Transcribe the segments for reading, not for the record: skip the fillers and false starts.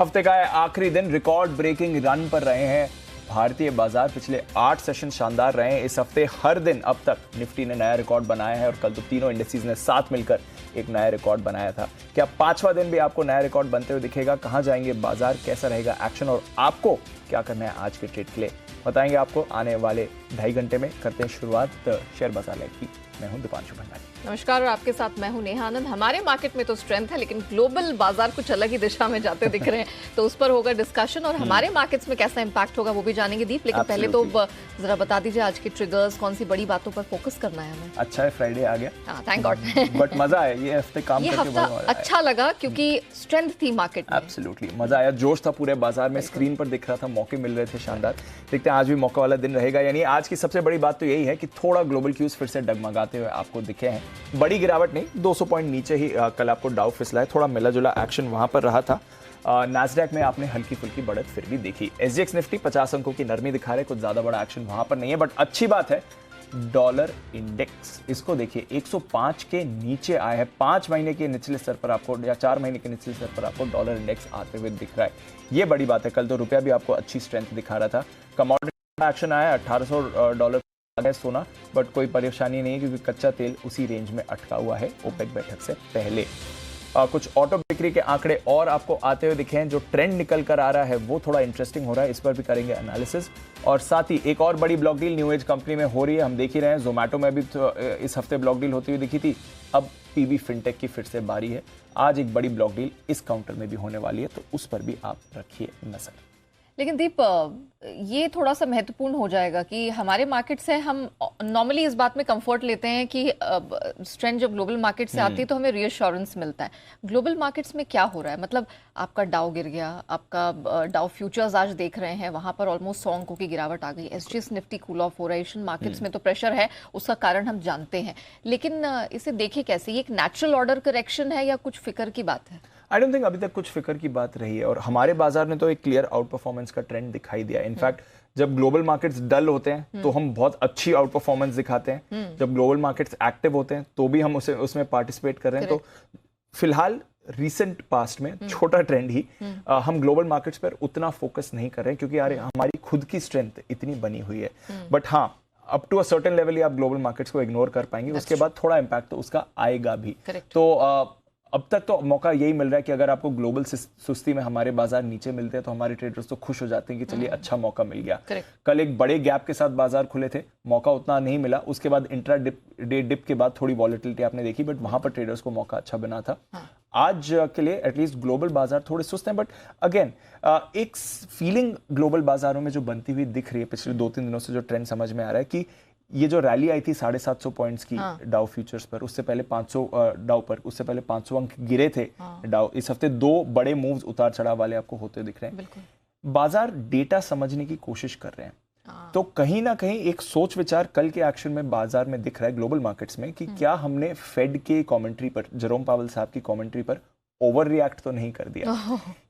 हफ्ते का है आखिरी दिन, रिकॉर्ड ब्रेकिंग रन पर रहे हैं भारतीय बाजार। पिछले 8 सेशन शानदार रहे हैं। इस हफ्ते हर दिन अब तक निफ्टी ने नया रिकॉर्ड बनाया है और कल तो तीनों इंडिसेस ने साथ मिलकर एक नया रिकॉर्ड बनाया था। क्या 5वां दिन भी आपको नया रिकॉर्ड बनते हुए दिखेगा? कहां जाएंगे बाजार, कैसा रहेगा एक्शन और आपको क्या करना है आज के ट्रेड के लिए, बताएंगे आपको आने वाले 2.5 घंटे में। करते हैं शुरुआत शेयर बाजार लाइव की। मैं हूं दीपांशु भंडारी। नमस्कार और आपके साथ मैं हूं नेहा आनंद। हमारे मार्केट में तो स्ट्रेंथ है, लेकिन ग्लोबल बाजार कुछ अलग ही दिशा में जाते दिख रहे हैं, तो उस पर होगा डिस्कशन और हमारे मार्केट्स में कैसा इंपैक्ट होगा वो भी जानेंगे दीप। लेकिन पहले तो जरा बता दीजिए आज के ट्रिगर्स, कौन सी बड़ी बातों पर फोकस करना है हमें। अच्छा है, फ्राइडे आ गया। Thank God. बट मजा आया ये हफ्ते काम करके, हफ्ता अच्छा लगा क्योंकि स्ट्रेंथ थी मार्केट में। एब्सोल्युटली मजा आया, जोश था पूरे बाजार में, स्क्रीन पर दिख रहा था, मौके मिल रहे थे शानदार। देखते हैं आज भी मौका वाला दिन रहेगा। यानी आज की सबसे बड़ी बात तो यही है कि थोड़ा ग्लोबल क्यूज फिर से डगमगाते हुए आपको दिखे हैं। बड़ी गिरावट नहीं, 200 पॉइंट नीचे ही कल आपको डाउ फिसला है, थोड़ा मिला जुला एक्शन वहां पर रहा था। नैस्डैक में आपने हल्की फुल्की बढ़त फिर भी देखी। एसजीएक्स निफ्टी 50 अंकों की नरमी दिखा रहे, कुछ ज्यादा बड़ा एक्शन वहां पर नहीं है। बट अच्छी बात है डॉलर इंडेक्स, इसको देखिए 105 के नीचे आया है। 5 महीने के निचले स्तर पर आपको, या 4 महीने के निचले स्तर पर आपको डॉलर इंडेक्स आते हुए दिख रहा है। ये बड़ी बात है। कल तो रुपया भी आपको अच्छी स्ट्रेंथ दिखा रहा था। कमोडिटी एक्शन आया, $1800 है सोना, बट कोई परेशानी नहीं है क्योंकि कच्चा तेल उसी रेंज में अटका हुआ है ओपेक बैठक से पहले। कुछ ऑटो बिक्री के आंकड़े और आपको आते हुए दिखे हैं। जो ट्रेंड निकल कर आ रहा है वो थोड़ा इंटरेस्टिंग हो रहा है, इस पर भी करेंगे एनालिसिस। और साथ ही एक और बड़ी block deal new age company में हो रही है, हम देख ही रहे हैं। जोमैटो में भी तो इस हफ्ते ब्लॉक डील होती हुई दिखी थी, अब पीबी फिनटेक की फिर से बारी है। आज एक बड़ी ब्लॉक डील इस काउंटर में भी होने वाली है, तो उस पर भी आप रखिए नजर। लेकिन दीप ये थोड़ा सा महत्वपूर्ण हो जाएगा कि हमारे मार्केट से हम नॉर्मली इस बात में कंफर्ट लेते हैं कि स्ट्रेंथ जब ग्लोबल मार्केट से आती है तो हमें रीअश्योरेंस मिलता है। ग्लोबल मार्केट्स में क्या हो रहा है? मतलब आपका डाउ गिर गया, आपका डाउ फ्यूचर्स आज देख रहे हैं वहां पर ऑलमोस्ट 100 अंकों की गिरावट आ गई। एसजीएक्स निफ्टी कूल ऑफ हो रहा है। एशियन मार्केट्स में तो प्रेशर है, उसका कारण हम जानते हैं, लेकिन इसे देखे कैसे? ये एक नेचुरल ऑर्डर करेक्शन है या कुछ फिक्र की बात है? आई डोंट थिंक अभी तक कुछ फिक्र की बात रही है और हमारे बाजार ने तो एक क्लियर आउट परफॉर्मेंस का ट्रेंड दिखाई दिया। इनफैक्ट जब ग्लोबल मार्केट्स डल होते हैं तो हम बहुत अच्छी आउट परफॉर्मेंस दिखाते हैं। जब ग्लोबल मार्केट्स एक्टिव होते हैं तो भी हम उसमें पार्टिसिपेट कर रहे हैं। तो फिलहाल रीसेंट पास्ट में छोटा ट्रेंड ही, हम ग्लोबल मार्केट्स पर उतना फोकस नहीं कर रहे हैं क्योंकि यार हमारी खुद की स्ट्रेंथ इतनी बनी हुई है। बट हाँ, up to a certain level ही आप ग्लोबल मार्केट्स को इग्नोर कर पाएंगे, उसके बाद थोड़ा इंपैक्ट तो उसका आएगा भी। तो अब तक तो मौका यही मिल रहा है कि अगर आपको ग्लोबल सुस्ती में हमारे बाजार नीचे मिलते हैं तो हमारे ट्रेडर्स तो खुश हो जाते हैं कि चलिए अच्छा मौका मिल गया। कल एक बड़े गैप के साथ बाजार खुले थे, मौका उतना नहीं मिला। उसके बाद इंट्रा डे डिप के बाद थोड़ी वॉलेटिलिटी आपने देखी, बट वहां पर ट्रेडर्स को मौका अच्छा बना था। आज के लिए एटलीस्ट ग्लोबल बाजार थोड़े सुस्त हैं, बट अगेन एक फीलिंग ग्लोबल बाजारों में जो बनती हुई दिख रही है पिछले 2-3 दिनों से, जो ट्रेंड समझ में आ रहा है कि ये जो रैली आई थी 750 पॉइंट्स की डाउ फ्यूचर्स पर, उससे पहले 500 डाउ पर, उससे पहले 500 अंक गिरे थे डाउ। इस हफ्ते 2 बड़े मूव्स उतार चढ़ाव वाले आपको होते दिख रहे हैं। बाजार डेटा समझने की कोशिश कर रहे हैं, तो कहीं ना कहीं एक सोच विचार कल के एक्शन में बाजार में दिख रहा है ग्लोबल मार्केट्स में कि क्या हमने फेड के कमेंट्री पर, जेरोम पावेल साहब की कमेंट्री पर ओवर रिएक्ट तो नहीं कर दिया।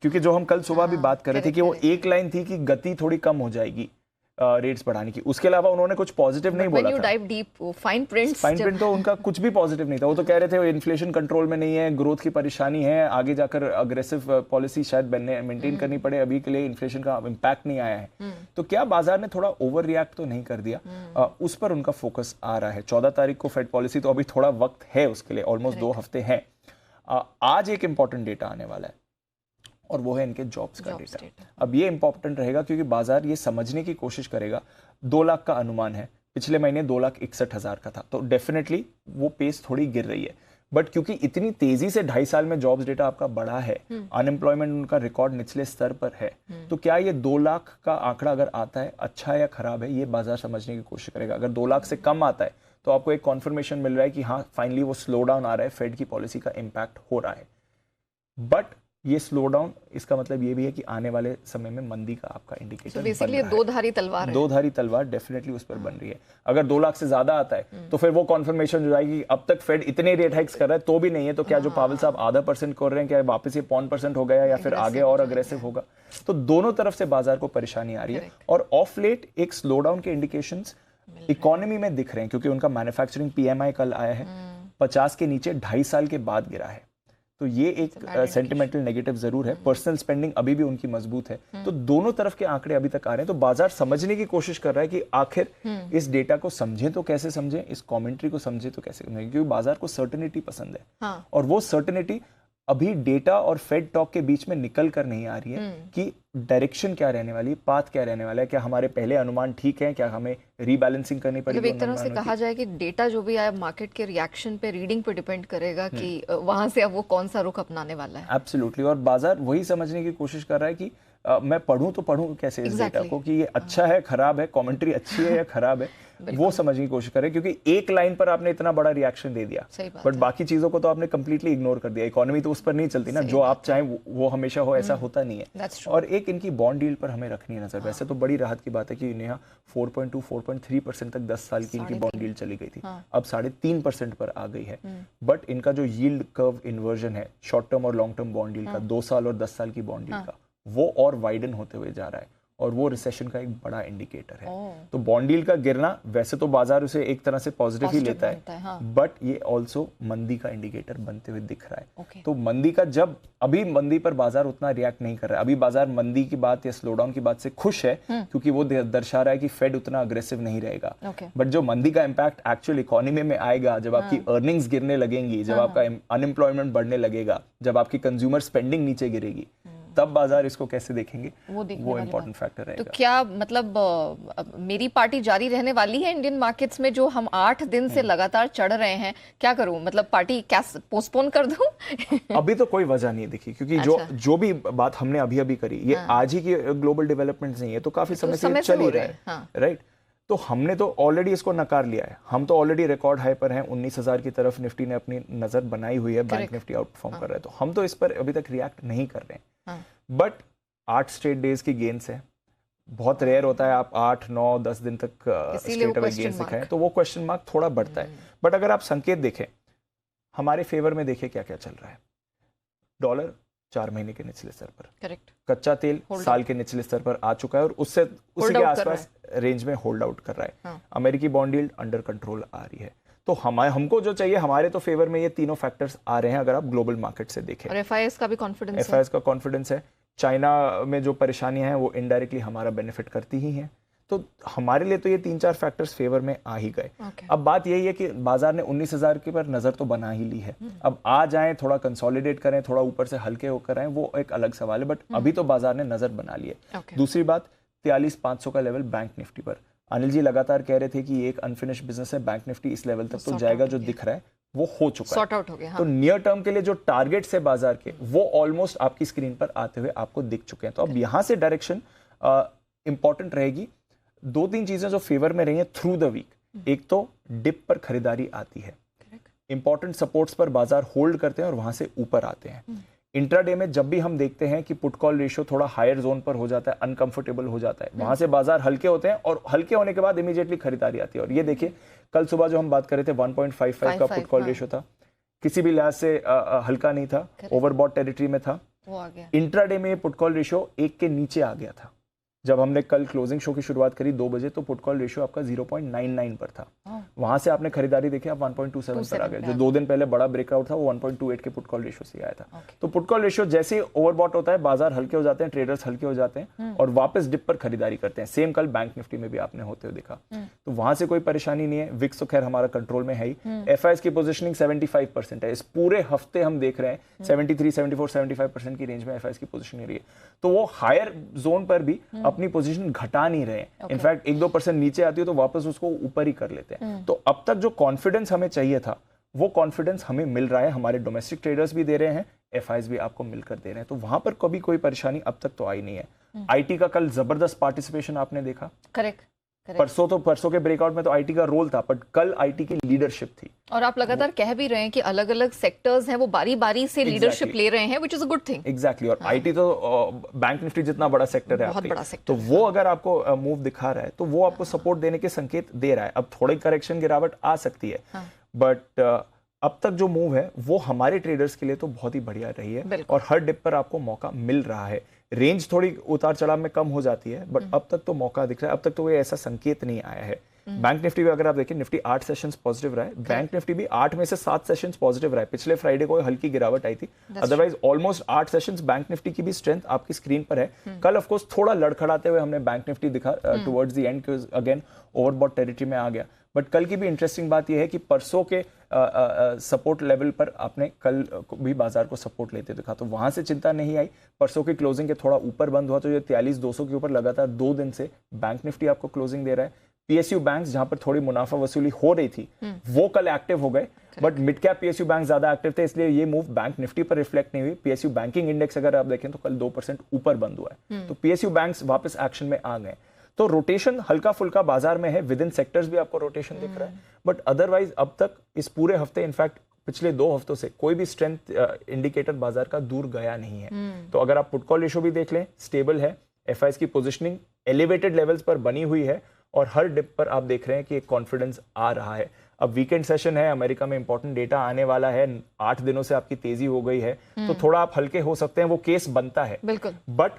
क्योंकि जो हम कल सुबह भी बात कर रहे थे कि वो एक लाइन थी कि गति थोड़ी कम हो जाएगी रेट्स बढ़ाने की, उसके अलावा उन्होंने कुछ पॉजिटिव नहीं बोला था। फाइन प्रिंट तो उनका कुछ भी पॉजिटिव नहीं था। वो तो कह रहे थे इन्फ्लेशन कंट्रोल में नहीं है, ग्रोथ की परेशानी है, आगे जाकर अग्रेसिव पॉलिसी शायद मेंटेन करनी पड़े, अभी के लिए इन्फ्लेशन का इम्पैक्ट नहीं आया है। तो क्या बाजार ने थोड़ा ओवर रिएक्ट तो नहीं कर दिया? उस पर उनका फोकस आ रहा है। 14 तारीख को फेड पॉलिसी, तो अभी थोड़ा वक्त है उसके लिए, ऑलमोस्ट 2 हफ्ते हैं। आज एक इंपॉर्टेंट डेटा आने वाला है और वो है इनके जॉब्स का डेटा। अब ये इंपॉर्टेंट रहेगा क्योंकि बाजार ये समझने की कोशिश करेगा। 2 लाख का अनुमान है, पिछले महीने 2,61,000 का था, तो डेफिनेटली वो पेस थोड़ी गिर रही है। बट क्योंकि इतनी तेजी से 2.5 साल में जॉब्स डेटा आपका बढ़ा है, अनएम्प्लॉयमेंट उनका रिकॉर्ड निचले स्तर पर है, तो क्या ये 2 लाख का आंकड़ा अगर आता है अच्छा या खराब है, ये बाजार समझने की कोशिश करेगा। अगर 2 लाख से कम आता है तो आपको एक कॉन्फर्मेशन मिल रहा है कि हाँ फाइनली वो स्लो डाउन आ रहा है, फेड की पॉलिसी का इम्पैक्ट हो रहा है। बट ये स्लो डाउन, इसका मतलब ये भी है कि आने वाले समय में मंदी का आपका इंडिकेटर बेसिकली दो-धारी तलवार है। 2-धारी तलवार डेफिनेटली उस पर बन रही है। अगर 2 लाख से ज्यादा आता है तो फिर वो कॉन्फर्मेशन हो जाएगी अब तक फेड इतने रेट हाइक्स कर रहा है तो भी नहीं है, तो क्या जो पावेल साहब आधा % कर रहे हैं, क्या वापस ये 0.5% हो गया या फिर आगे और अग्रेसिव होगा? तो दोनों तरफ से बाजार को परेशानी आ रही है और ऑफ लेट एक स्लो डाउन के इंडिकेशंस इकोनॉमी में दिख रहे हैं क्योंकि उनका मैन्युफैक्चरिंग PMI कल आया है 50 के नीचे 2.5 साल के बाद गिरा है। तो ये एक सेंटिमेंटल नेगेटिव जरूर है। पर्सनल स्पेंडिंग अभी भी उनकी मजबूत है। तो दोनों तरफ के आंकड़े अभी तक आ रहे हैं, तो बाजार समझने की कोशिश कर रहा है कि आखिर इस डेटा को समझें तो कैसे समझें, इस कमेंटरी को समझें तो कैसे समझें, क्योंकि बाजार को सर्टेनिटी पसंद है। हाँ। और वो सर्टेनिटी अभी डेटा और फेड टॉक के बीच में निकल कर नहीं आ रही है कि डायरेक्शन क्या रहने वाली है, पाथ क्या रहने वाला है, क्या हमारे पहले अनुमान ठीक है, क्या हमें रीबैलेंसिंग करनी पड़ेगी। मतलब एक तरह से कहा जाए कि डेटा जो भी आए मार्केट के रिएक्शन पे, रीडिंग पे डिपेंड करेगा कि वहां से अब वो कौन सा रुख अपनाने वाला है। एब्सोल्युटली। और बाजार वही समझने की कोशिश कर रहा है कि मैं पढ़ूं तो पढ़ूं कैसे इस डेटा को, कि ये अच्छा है खराब है, कमेंट्री अच्छी है या खराब है, वो समझने की कोशिश करें। क्योंकि एक लाइन पर आपने इतना बड़ा रिएक्शन दे दिया, बट बाकी चीजों को तो आपने कंप्लीटली इग्नोर कर दिया। इकोनॉमी तो उस पर नहीं चलती ना, जो आप चाहें वो हमेशा हो, ऐसा होता नहीं है। और एक इनकी बॉन्ड यील्ड पर हमें रखनी है नजर। वैसे तो बड़ी राहत की बात है कि यहाँ 4.2-4.3% तक 10 साल की इनकी बॉन्ड यील्ड चली गई थी, अब 3.5% पर आ गई है। बट इनका जो यील्ड कर्व इन्वर्जन है शॉर्ट टर्म और लॉन्ग टर्म बॉन्ड यील्ड का, 2 साल और 10 साल की बॉन्ड यील्ड का, वो और वाइडन होते हुए जा रहा है, और वो रिसेशन का एक बड़ा इंडिकेटर है। तो बॉन्ड यील्ड का गिरना, वैसे तो बाजार उसे एक तरह से पॉजिटिव ही लेता है, बट ये ऑल्सो मंदी का इंडिकेटर बनते हुए दिख रहा है। तो मंदी का, जब अभी मंदी पर बाजार उतना रिएक्ट नहीं कर रहा है, अभी बाजार मंदी की बात या स्लोडाउन की बात से खुश है, क्योंकि वो दर्शा रहा है कि फेड उतना अग्रेसिव नहीं रहेगा। बट जो मंदी का इम्पैक्ट एक्चुअल इकोनॉमी में आएगा, जब आपकी अर्निंग्स गिरने लगेंगी, जब आपका अनएम्प्लॉयमेंट बढ़ने लगेगा, जब आपकी कंज्यूमर स्पेंडिंग नीचे गिरेगी, तब बाजार इसको कैसे देखेंगे, वो इम्पोर्टेंट फैक्टर रहेगा। तो क्या मतलब मेरी पार्टी जारी रहने वाली है इंडियन मार्केट्स में, जो हम 8 दिन से लगातार चढ़ रहे हैं? क्या करूं, मतलब पार्टी क्या पोस्टपोन कर दूं? अभी तो कोई वजह नहीं दिखी, क्योंकि जो भी बात हमने अभी करी, ये आज ही की ग्लोबल डेवलपमेंट्स नहीं है, तो काफी समय से चल ही रहा है, राइट। तो हमने तो ऑलरेडी इसको नकार लिया है। हम तो ऑलरेडी रिकॉर्ड हाई पर हैं, 19,000 की तरफ निफ्टी ने अपनी नजर बनाई हुई है, बैंक निफ्टी आउट परफॉर्म कर रहा है, तो हम तो इस पर अभी तक रिएक्ट नहीं कर रहे हैं। बट 8 स्ट्रेट डेज की गेन्स है, बहुत रेयर होता है आप 8, 9, 10 दिन तक स्ट्रेट अवे गेन्स दिखाएं, तो वो क्वेश्चन मार्क थोड़ा बढ़ता है। बट अगर आप संकेत देखें, हमारे फेवर में देखिए क्या क्या चल रहा है। डॉलर 4 महीने के निचले स्तर पर, करेक्ट। कच्चा तेल साल के निचले स्तर पर आ चुका है और उसी के आसपास रेंज में होल्ड आउट कर रहा है। अमेरिकी बॉन्ड यील्ड अंडर कंट्रोल आ रही है। तो हमको जो चाहिए, हमारे तो फेवर में ये तीनों फैक्टर्स आ रहे हैं अगर आप ग्लोबल मार्केट से देखें। और एफआईएस का भी कॉन्फिडेंस है, एफआईएस का कॉन्फिडेंस है। चाइना में जो परेशानियां हैं वो इनडायरेक्टली हमारा बेनिफिट करती ही हैं। तो हमारे लिए तो ये 3-4 फैक्टर्स फेवर में आ ही गए। अब बात यही है कि बाजार ने 19,000 के पर नजर तो बना ही ली है। अब आ जाएं, थोड़ा कंसोलिडेट करें, थोड़ा ऊपर से हल्के होकर आए, वो एक अलग सवाल है, बट अभी तो बाजार ने नजर बना ली है। दूसरी बात, 43,500 का लेवल बैंक निफ्टी पर। अनिल जी लगातार कह रहे थे कि ये एक अनफिनिश्ड बिजनेस है, बैंक निफ्टी इस लेवल तक तो जाएगा, जो दिख रहा है वो हो चुका है, सॉर्ट आउट हो गया। तो नियर टर्म के लिए जो टारगेट्स है बाजार के, वो ऑलमोस्ट आपकी स्क्रीन पर आते हुए आपको दिख चुके हैं। तो अब यहां से डायरेक्शन इंपॉर्टेंट रहेगी। 2-3 चीजें जो फेवर में रही हैं थ्रू द वीक, एक तो डिप पर खरीदारी आती है, इंपॉर्टेंट सपोर्ट्स पर बाजार होल्ड करते हैं और वहां से ऊपर आते हैं। इंट्राडे में जब भी हम देखते हैं कि पुट कॉल रेशियो थोड़ा हायर जोन पर हो जाता है, अनकंफर्टेबल हो जाता है, वहां से बाजार हल्के होते हैं और हल्के होने के बाद इमीडिएटली खरीदारी आती है। और ये देखिए, कल सुबह जो हम बात कर रहे थे 1.55 का पुट कॉल रेशियो था, किसी भी लिहाज से हल्का नहीं था, ओवरबॉट टेरिटरी में था। इंट्राडे में पुट कॉल रेशियो 1 के नीचे आ गया था। जब हमने कल क्लोजिंग शो की शुरुआत करी 2 बजे, तो पुट कॉल रेशियो आपका 0.99 पर था। वहां से आपने खरीदारी देखी, आप 1.27 पर आ गए। जो 2 दिन पहले बड़ा ब्रेकआउट था वो 1.28 के पुट कॉल रेशियो से आया था। तो पुट कॉल रेशियो जैसे ही ओवरबॉट होता है, बाजार हल्के हो जाते हैं, ट्रेडर्स हल्के हो जाते हैं और वापस डिप पर खरीदारी करते हैं। सेम कल बैंक निफ्टी में भी आपने होते हुए देखा। तो वहां से कोई परेशानी नहीं है। विक्स तो खैर हमारा कंट्रोल में है ही। एफआईएस की पोजिशनिंग 75% है। इस पूरे हफ्ते हम देख रहे हैं 73, 74, 75% की रेंज में एफआईएस की पोजिशनिंग रही है। तो वो हायर जोन पर भी अपनी पोजीशन घटा नहीं रहे हैं। इनफैक्ट 1-2% नीचे आती है तो वापस उसको ऊपर ही कर लेते हैं। तो अब तक जो कॉन्फिडेंस हमें चाहिए था, वो कॉन्फिडेंस हमें मिल रहा है। हमारे डोमेस्टिक ट्रेडर्स भी दे रहे हैं, एफआईएस भी आपको मिलकर दे रहे हैं। तो वहां पर कभी कोई परेशानी अब तक तो आई नहीं है। आईटी का कल जबरदस्त पार्टिसिपेशन आपने देखा। करेक्ट। परसों के ब्रेकआउट में तो आईटी का रोल था, बट कल आईटी की लीडरशिप थी। और आप लगातार कह भी रहे हैं कि अलग अलग सेक्टर्स हैं वो बारी बारी से लीडरशिप ले रहे हैं, which is a good thing. Exactly. और आईटी तो बैंक निफ्टी जितना बड़ा सेक्टर है, बहुत बड़ा सेक्टर, तो वो अगर आपको मूव दिखा रहा है तो वो आपको सपोर्ट देने के संकेत दे रहा है। अब थोड़ी करेक्शन गिरावट आ सकती है, बट अब तक जो मूव है वो हमारे ट्रेडर्स के लिए तो बहुत ही बढ़िया रही है और हर डिप पर आपको मौका मिल रहा है। रेंज थोड़ी उतार चढ़ाव में कम हो जाती है, बट अब तक तो मौका दिख रहा है। अब तक तो कोई ऐसा संकेत नहीं आया है बैंक निफ्टी भी अगर आप देखें, निफ्टी 8 सेशंस पॉजिटिव रहा है, बैंक निफ्टी भी 8 में से 7 सेशंस पॉजिटिव रहा है। पिछले फ्राइडे को हल्की गिरावट आई थी, otherwise almost 8 sessions bank Nifty की भी स्ट्रेंथ आपकी स्क्रीन पर है। कल ऑफ कोर्स थोड़ा लड़खड़ाते हुए हमने बैंक निफ्टी दिखा towards the end, again overbought territory में आ गया। बट कल की भी इंटरेस्टिंग बात यह है कि परसों के सपोर्ट लेवल पर आपने कल भी बाजार को सपोर्ट लेते दिखा, तो वहां से चिंता नहीं आई। परसों की क्लोजिंग के थोड़ा ऊपर बंद हुआ, तो ये 43,200 के ऊपर लगातार 2 दिन से बैंक निफ्टी आपको क्लोजिंग दे रहा है। पीएसयू बैंक्स जहां पर थोड़ी मुनाफा वसूली हो रही थी, वो कल एक्टिव हो गए, but mid cap PSU bank ज्यादा एक्टिव थे, इसलिए ये मूव बैंक निफ्टी पर रिफ्लेक्ट नहीं हुई। पीएसयू बैंकिंग इंडेक्स अगर आप देखें तो कल 2% ऊपर बंद हुआ है, तो पीएसयू बैंक्स वापस एक्शन में आ गए। तो रोटेशन हल्का फुल्का बाजार में है, विद इन सेक्टर्स भी आपको रोटेशन दिख रहा है, बट अदरवाइज अब तक इस पूरे हफ्ते, इनफैक्ट पिछले 2 हफ्तों से कोई भी स्ट्रेंथ इंडिकेटर बाजार का दूर गया नहीं है। तो अगर आप पुट कॉल रेशो भी देख लें, स्टेबल है, एफआईएस की पोजीशनिंग एलिवेटेड लेवल्स पर बनी हुई है, और हर डिप पर आप देख रहे हैं कि एक कॉन्फिडेंस आ रहा है। अब वीकेंड सेशन है, अमेरिका में इंपॉर्टेंट डेटा आने वाला है, 8 दिनों से आपकी तेजी हो गई है, तो थोड़ा आप हल्के हो सकते हैं, वो केस बनता है बिल्कुल। बट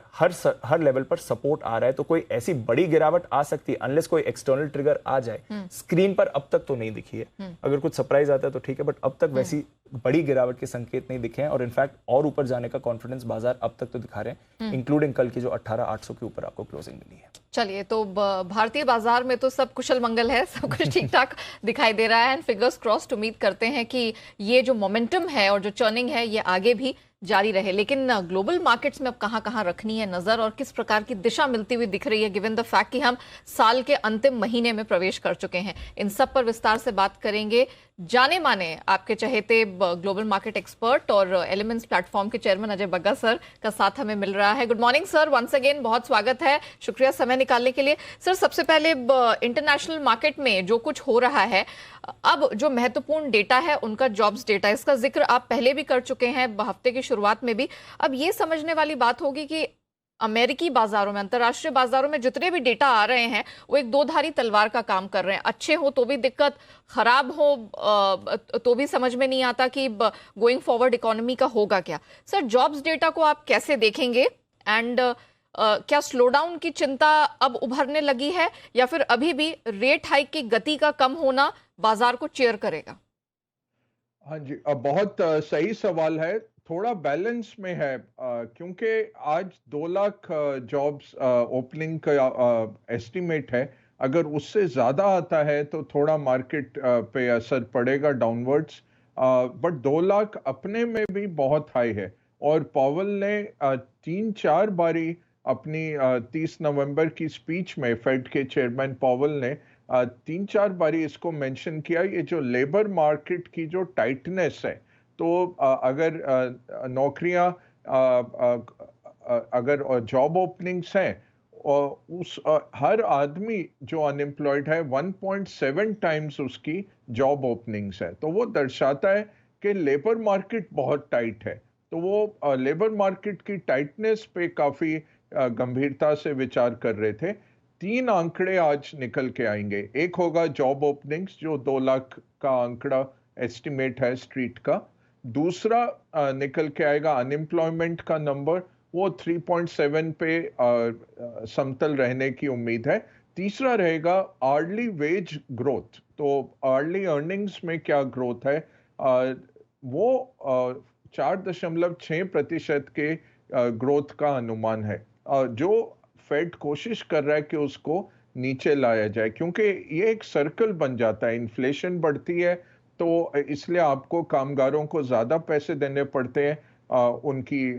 हर लेवल पर सपोर्ट आ रहा है, तो कोई ऐसी बड़ी गिरावट आ सकती है अनलेस कोई एक्सटर्नल ट्रिगर आ जाए। स्क्रीन पर अब तक तो नहीं दिखी है, अगर कुछ सरप्राइज आता है तो ठीक है, बट अब तक वैसी बड़ी गिरावट के संकेत नहीं दिखे हैं, और इनफैक्ट और ऊपर जाने का कॉन्फिडेंस बाजार अब तक तो दिखा रहे हैं, इंक्लूडिंग कल की जो 18,800 के ऊपर आपको क्लोजिंग मिली है। चलिए, तो भारतीय बाजार में तो सब कुशल मंगल है, सब कुछ ठीक ठाक दिखाई दे रहा है, एंड फिंगर्स क्रॉस्ड उम्मीद करते हैं कि ये जो मोमेंटम है और जो चर्निंग है ये आगे भी जारी रहे। लेकिन ग्लोबल मार्केट्स में अब कहां रखनी है नजर, और किस प्रकार की दिशा मिलती हुई दिख रही है, गिवन द फैक्ट कि हम साल के अंतिम महीने में प्रवेश कर चुके हैं। इन सब पर विस्तार से बात करेंगे जाने माने आपके चहेते ग्लोबल मार्केट एक्सपर्ट और एलिमेंट्स प्लेटफॉर्म के चेयरमैन अजय बग्गा सर का साथ हमें मिल रहा है। Good morning sir, once again बहुत स्वागत है, शुक्रिया समय निकालने के लिए। सर, सबसे पहले इंटरनेशनल मार्केट में जो कुछ हो रहा है, अब जो महत्वपूर्ण डेटा है उनका जॉब्स डेटा, इसका जिक्र आप पहले भी कर चुके हैं हफ्ते की शुरुआत में भी। अब ये समझने वाली बात होगी कि अमेरिकी बाजारों में, अंतर्राष्ट्रीय बाजारों में जितने भी डेटा आ रहे हैं वो एक दो-धारी तलवार का काम कर रहे हैं। अच्छे हो तो भी दिक्कत, खराब हो तो भी समझ में नहीं आता कि गोइंग फॉरवर्ड इकोनॉमी का होगा क्या। सर, जॉब्स डेटा को आप कैसे देखेंगे, एंड क्या स्लो डाउन की चिंता अब उभरने लगी है, या फिर अभी भी रेट हाइक की गति का कम होना बाजार को चेयर करेगा? हाँ जी, बहुत सही सवाल है। थोड़ा बैलेंस में है, क्योंकि आज 2 लाख जॉब्स ओपनिंग का एस्टिमेट है। अगर उससे ज़्यादा आता है तो थोड़ा मार्केट पे असर पड़ेगा डाउनवर्ड्स, बट 2 लाख अपने में भी बहुत हाई है। और पॉवेल ने 3-4 बारी अपनी 30 नवंबर की स्पीच में, फेड के चेयरमैन पॉवेल ने 3-4 बारी इसको मेंशन किया, ये जो लेबर मार्केट की जो टाइटनेस है, तो अगर नौकरियां, अगर जॉब ओपनिंग्स हैं, और उस हर आदमी जो अनएम्प्लॉयड है 1.7 टाइम्स उसकी जॉब ओपनिंग्स है, तो वो दर्शाता है कि लेबर मार्केट बहुत टाइट है। तो वो लेबर मार्केट की टाइटनेस पे काफी गंभीरता से विचार कर रहे थे। 3 आंकड़े आज निकल के आएंगे। एक होगा जॉब ओपनिंग्स, जो 2 लाख का आंकड़ा एस्टिमेट है स्ट्रीट का। दूसरा निकल के आएगा अनएम्प्लॉयमेंट का नंबर, वो 3.7 पे समतल रहने की उम्मीद है। तीसरा रहेगा आर्ली वेज ग्रोथ, तो आर्ली अर्निंग्स में क्या ग्रोथ है, वो 4.6% के ग्रोथ का अनुमान है, जो फेड कोशिश कर रहा है कि उसको नीचे लाया जाए, क्योंकि ये एक सर्कल बन जाता है। इन्फ्लेशन बढ़ती है तो इसलिए आपको कामगारों को ज़्यादा पैसे देने पड़ते हैं उनकी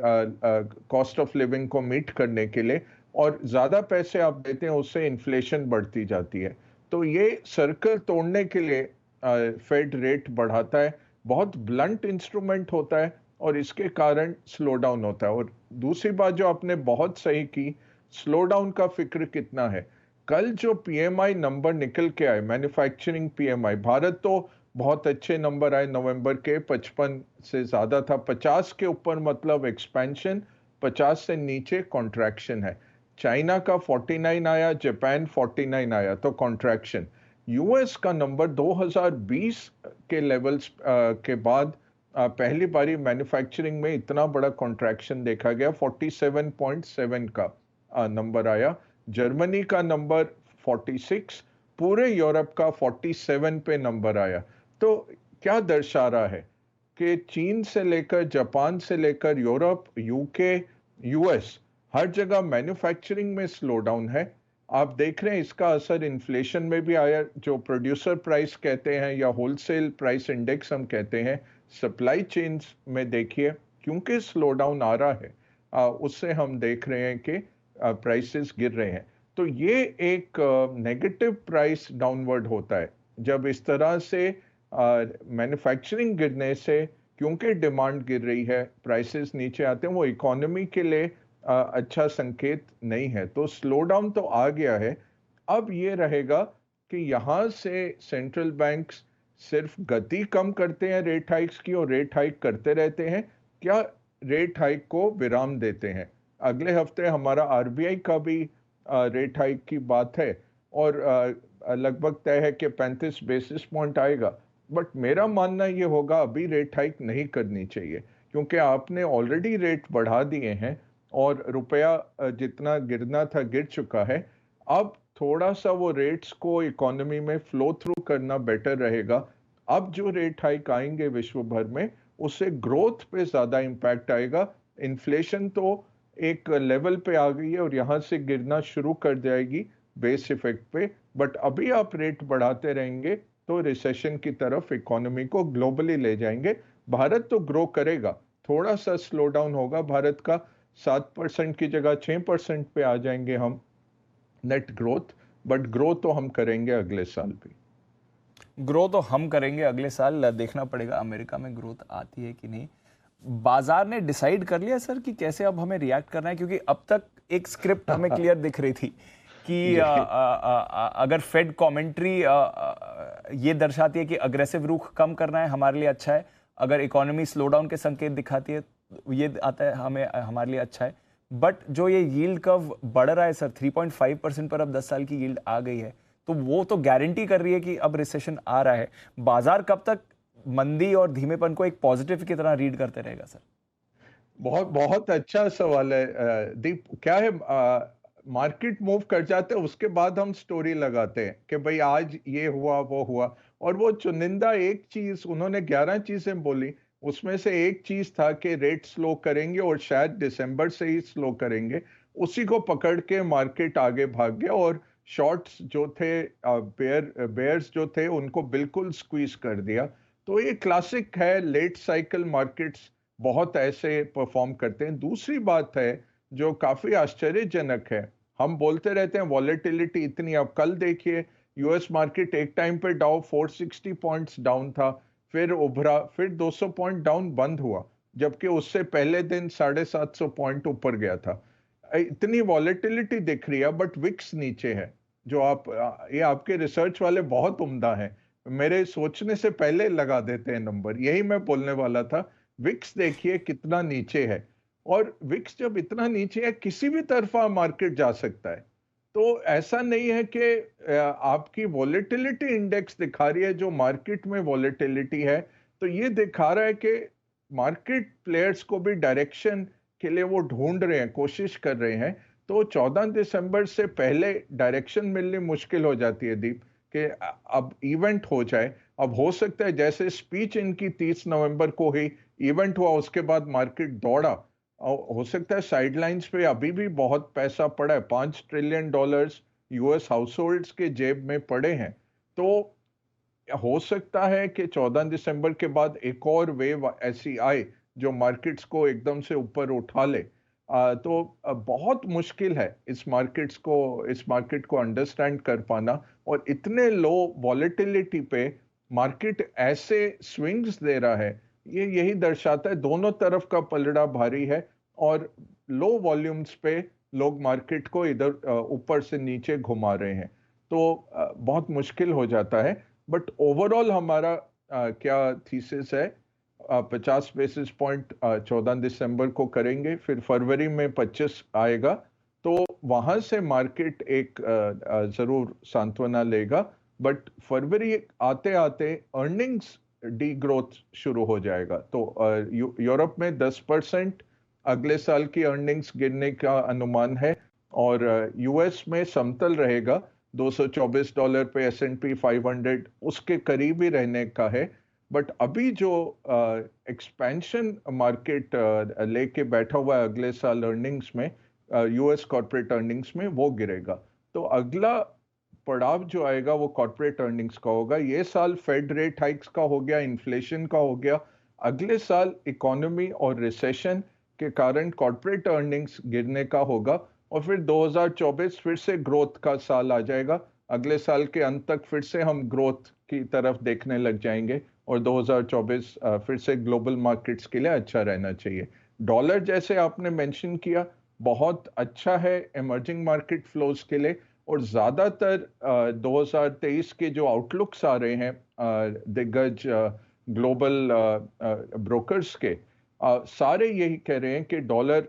कॉस्ट ऑफ लिविंग को मीट करने के लिए, और ज़्यादा पैसे आप देते हैं उससे इन्फ्लेशन बढ़ती जाती है। तो ये सर्कल तोड़ने के लिए फेड रेट बढ़ाता है। बहुत ब्लंट इंस्ट्रूमेंट होता है और इसके कारण स्लो डाउन होता है। और दूसरी बात जो आपने बहुत सही की, स्लो डाउन का फिक्र कितना है। कल जो पीएमआई नंबर निकल के आए, मैन्युफैक्चरिंग पीएमआई, भारत तो बहुत अच्छे नंबर आए नवंबर के, 55 से ज्यादा था। 50 के ऊपर मतलब एक्सपेंशन, 50 से नीचे कॉन्ट्रैक्शन है। चाइना का 49 आया, जापान 49 आया, तो कॉन्ट्रैक्शन। यूएस का नंबर 2020 के लेवल्स के बाद पहली बारी मैन्युफैक्चरिंग में इतना बड़ा कॉन्ट्रैक्शन देखा गया, 47.7 का नंबर आया। जर्मनी का नंबर 46 पूरे यूरोप का 47 पे नंबर आया। तो क्या दर्शा रहा है कि चीन से लेकर, जापान से लेकर यूरोप, यूके, यूएस, हर जगह मैन्युफैक्चरिंग में स्लो डाउन है। आप देख रहे हैं इसका असर इन्फ्लेशन में भी आया, जो प्रोड्यूसर प्राइस कहते हैं या होलसेल प्राइस इंडेक्स हम कहते हैं। सप्लाई चेन्स में देखिए, क्योंकि स्लो डाउन आ रहा है, उससे हम देख रहे हैं कि प्राइसेस गिर रहे हैं। तो ये एक नेगेटिव प्राइस डाउनवर्ड होता है जब इस तरह से मैन्युफैक्चरिंग गिरने से, क्योंकि डिमांड गिर रही है, प्राइसेस नीचे आते हैं। वो इकोनॉमी के लिए अच्छा संकेत नहीं है। तो स्लो डाउन तो आ गया है। अब ये रहेगा कि यहाँ से सेंट्रल बैंक्स सिर्फ गति कम करते हैं रेट हाइक्स की और रेट हाइक करते रहते हैं, क्या रेट हाइक को विराम देते हैं। अगले हफ्ते हमारा आरबीआई का भी रेट हाइक की बात है और लगभग तय है कि 35 बेसिस पॉइंट आएगा। बट मेरा मानना ये होगा अभी रेट हाइक नहीं करनी चाहिए, क्योंकि आपने ऑलरेडी रेट बढ़ा दिए हैं और रुपया जितना गिरना था गिर चुका है। अब थोड़ा सा वो रेट्स को इकोनॉमी में फ्लो थ्रू करना बेटर रहेगा। अब जो रेट हाइक आएंगे विश्व भर में, उससे ग्रोथ पे ज्यादा इम्पैक्ट आएगा। इन्फ्लेशन तो एक लेवल पे आ गई है और यहाँ से गिरना शुरू कर जाएगी बेस इफेक्ट पे। बट अभी आप रेट बढ़ाते रहेंगे तो रिसेशन की तरफ इकोनॉमी को ग्लोबली ले जाएंगे। भारत तो ग्रो करेगा, थोड़ा सा स्लो डाउन होगा भारत का, 7% की जगह 6% पे आ जाएंगे हम नेट ग्रोथ। बट ग्रो तो हम करेंगे अगले साल भी। ग्रो तो हम करेंगे अगले साल, देखना पड़ेगा अमेरिका में ग्रोथ आती है कि नहीं। बाजार ने डिसाइड कर लिया सर कि कैसे अब हमें रिएक्ट करना है, क्योंकि अब तक एक स्क्रिप्ट हमें क्लियर दिख रही थी कि अगर फेड कमेंट्री ये दर्शाती है कि अग्रेसिव रुख कम करना है हमारे लिए अच्छा है, अगर इकोनॉमी स्लो डाउन के संकेत दिखाती है ये आता है हमें हमारे लिए अच्छा है। बट जो ये यील्ड कर्व बढ़ रहा है सर 3.5% पर, अब 10 साल की यील्ड आ गई है, तो वो तो गारंटी कर रही है कि अब रिसेशन आ रहा है। बाजार कब तक मंदी और धीमेपन को एक पॉजिटिव की तरह रीड करते रहेगा सर? बहुत बहुत अच्छा सवाल है दीप। क्या है, मार्केट मूव कर जाते हैं, उसके बाद हम स्टोरी लगाते हैं कि भाई आज ये हुआ वो हुआ, और वो चुनिंदा एक चीज, उन्होंने 11 चीजें बोली, उसमें से एक चीज था कि रेट स्लो करेंगे और शायद दिसंबर से ही स्लो करेंगे। उसी को पकड़ के मार्केट आगे भाग गया और शॉर्ट्स जो थे, बेयर्स जो थे, उनको बिल्कुल स्क्वीज कर दिया। तो ये क्लासिक है, लेट साइकिल मार्केट्स बहुत ऐसे परफॉर्म करते हैं। दूसरी बात है जो काफी आश्चर्यजनक है, हम बोलते रहते हैं वॉलेटिलिटी इतनी, अब कल देखिए यूएस मार्केट एक टाइम पे डाउ 460 पॉइंट्स डाउन था, फिर उभरा, फिर 200 पॉइंट डाउन बंद हुआ, जबकि उससे पहले दिन 750 पॉइंट ऊपर गया था। इतनी वॉलेटिलिटी दिख रही है, बट विक्स नीचे है। जो आप, ये आपके रिसर्च वाले बहुत उम्दा हैं, मेरे सोचने से पहले लगा देते हैं नंबर, यही मैं बोलने वाला था। विक्स देखिए कितना नीचे है, और विक्स जब इतना नीचे है किसी भी तरफा मार्केट जा सकता है। तो ऐसा नहीं है कि आपकी वॉलेटिलिटी इंडेक्स दिखा रही है जो मार्केट में वॉलेटिलिटी है, तो ये दिखा रहा है कि मार्केट प्लेयर्स को भी डायरेक्शन के लिए वो ढूंढ रहे हैं, कोशिश कर रहे हैं। तो 14 दिसंबर से पहले डायरेक्शन मिलनी मुश्किल हो जाती है दीप, कि अब इवेंट हो जाए। अब हो सकता है जैसे स्पीच इनकी 30 नवंबर को ही इवेंट हुआ, उसके बाद मार्केट दौड़ा, हो सकता है साइडलाइंस पे अभी भी बहुत पैसा पड़ा है, $5 ट्रिलियन यूएस हाउस होल्ड्स के जेब में पड़े हैं। तो हो सकता है कि 14 दिसंबर के बाद एक और वेव ऐसी आए जो मार्केट्स को एकदम से ऊपर उठा ले। तो बहुत मुश्किल है इस मार्केट को अंडरस्टैंड कर पाना, और इतने लो वॉलेटिलिटी पे मार्केट ऐसे स्विंग्स दे रहा है, ये यही दर्शाता है दोनों तरफ का पलड़ा भारी है, और लो वॉल्यूम्स पे लोग मार्केट को इधर ऊपर से नीचे घुमा रहे हैं। तो बहुत मुश्किल हो जाता है। बट ओवरऑल हमारा क्या थीसिस है, 50 बेसिस पॉइंट 14 दिसंबर को करेंगे, फिर फरवरी में 25 आएगा, तो वहां से मार्केट एक जरूर सांत्वना लेगा। बट फरवरी आते आते अर्निंग्स डी ग्रोथ शुरू हो जाएगा। तो यूरोप में 10% अगले साल की अर्निंग्स गिरने का अनुमान है, और यूएस में समतल रहेगा, $224 पे S&P 500 उसके करीब ही रहने का है। बट अभी जो एक्सपेंशन मार्केट लेके बैठा हुआ है अगले साल अर्निंग्स में, यूएस कॉर्पोरेट अर्निंग्स में, वो गिरेगा। तो अगला पड़ाव जो आएगा वो कॉर्पोरेट अर्निंग्स का होगा। ये साल फेड रेट हाइक्स का हो गया, इन्फ्लेशन का हो गया, अगले साल इकोनॉमी और रिसेशन के कारण कॉर्पोरेट अर्निंग्स गिरने का होगा, और फिर 2024 फिर से ग्रोथ का साल आ जाएगा। अगले साल के अंत तक फिर से हम ग्रोथ की तरफ देखने लग जाएंगे, और 2024 फिर से ग्लोबल मार्केट्स के लिए अच्छा रहना चाहिए। डॉलर जैसे आपने मेंशन किया बहुत अच्छा है इमर्जिंग मार्केट फ्लोज के लिए, और ज़्यादातर 2023 के जो आउटलुक्स आ रहे हैं दिग्गज ग्लोबल ब्रोकर्स के, सारे यही कह रहे हैं कि डॉलर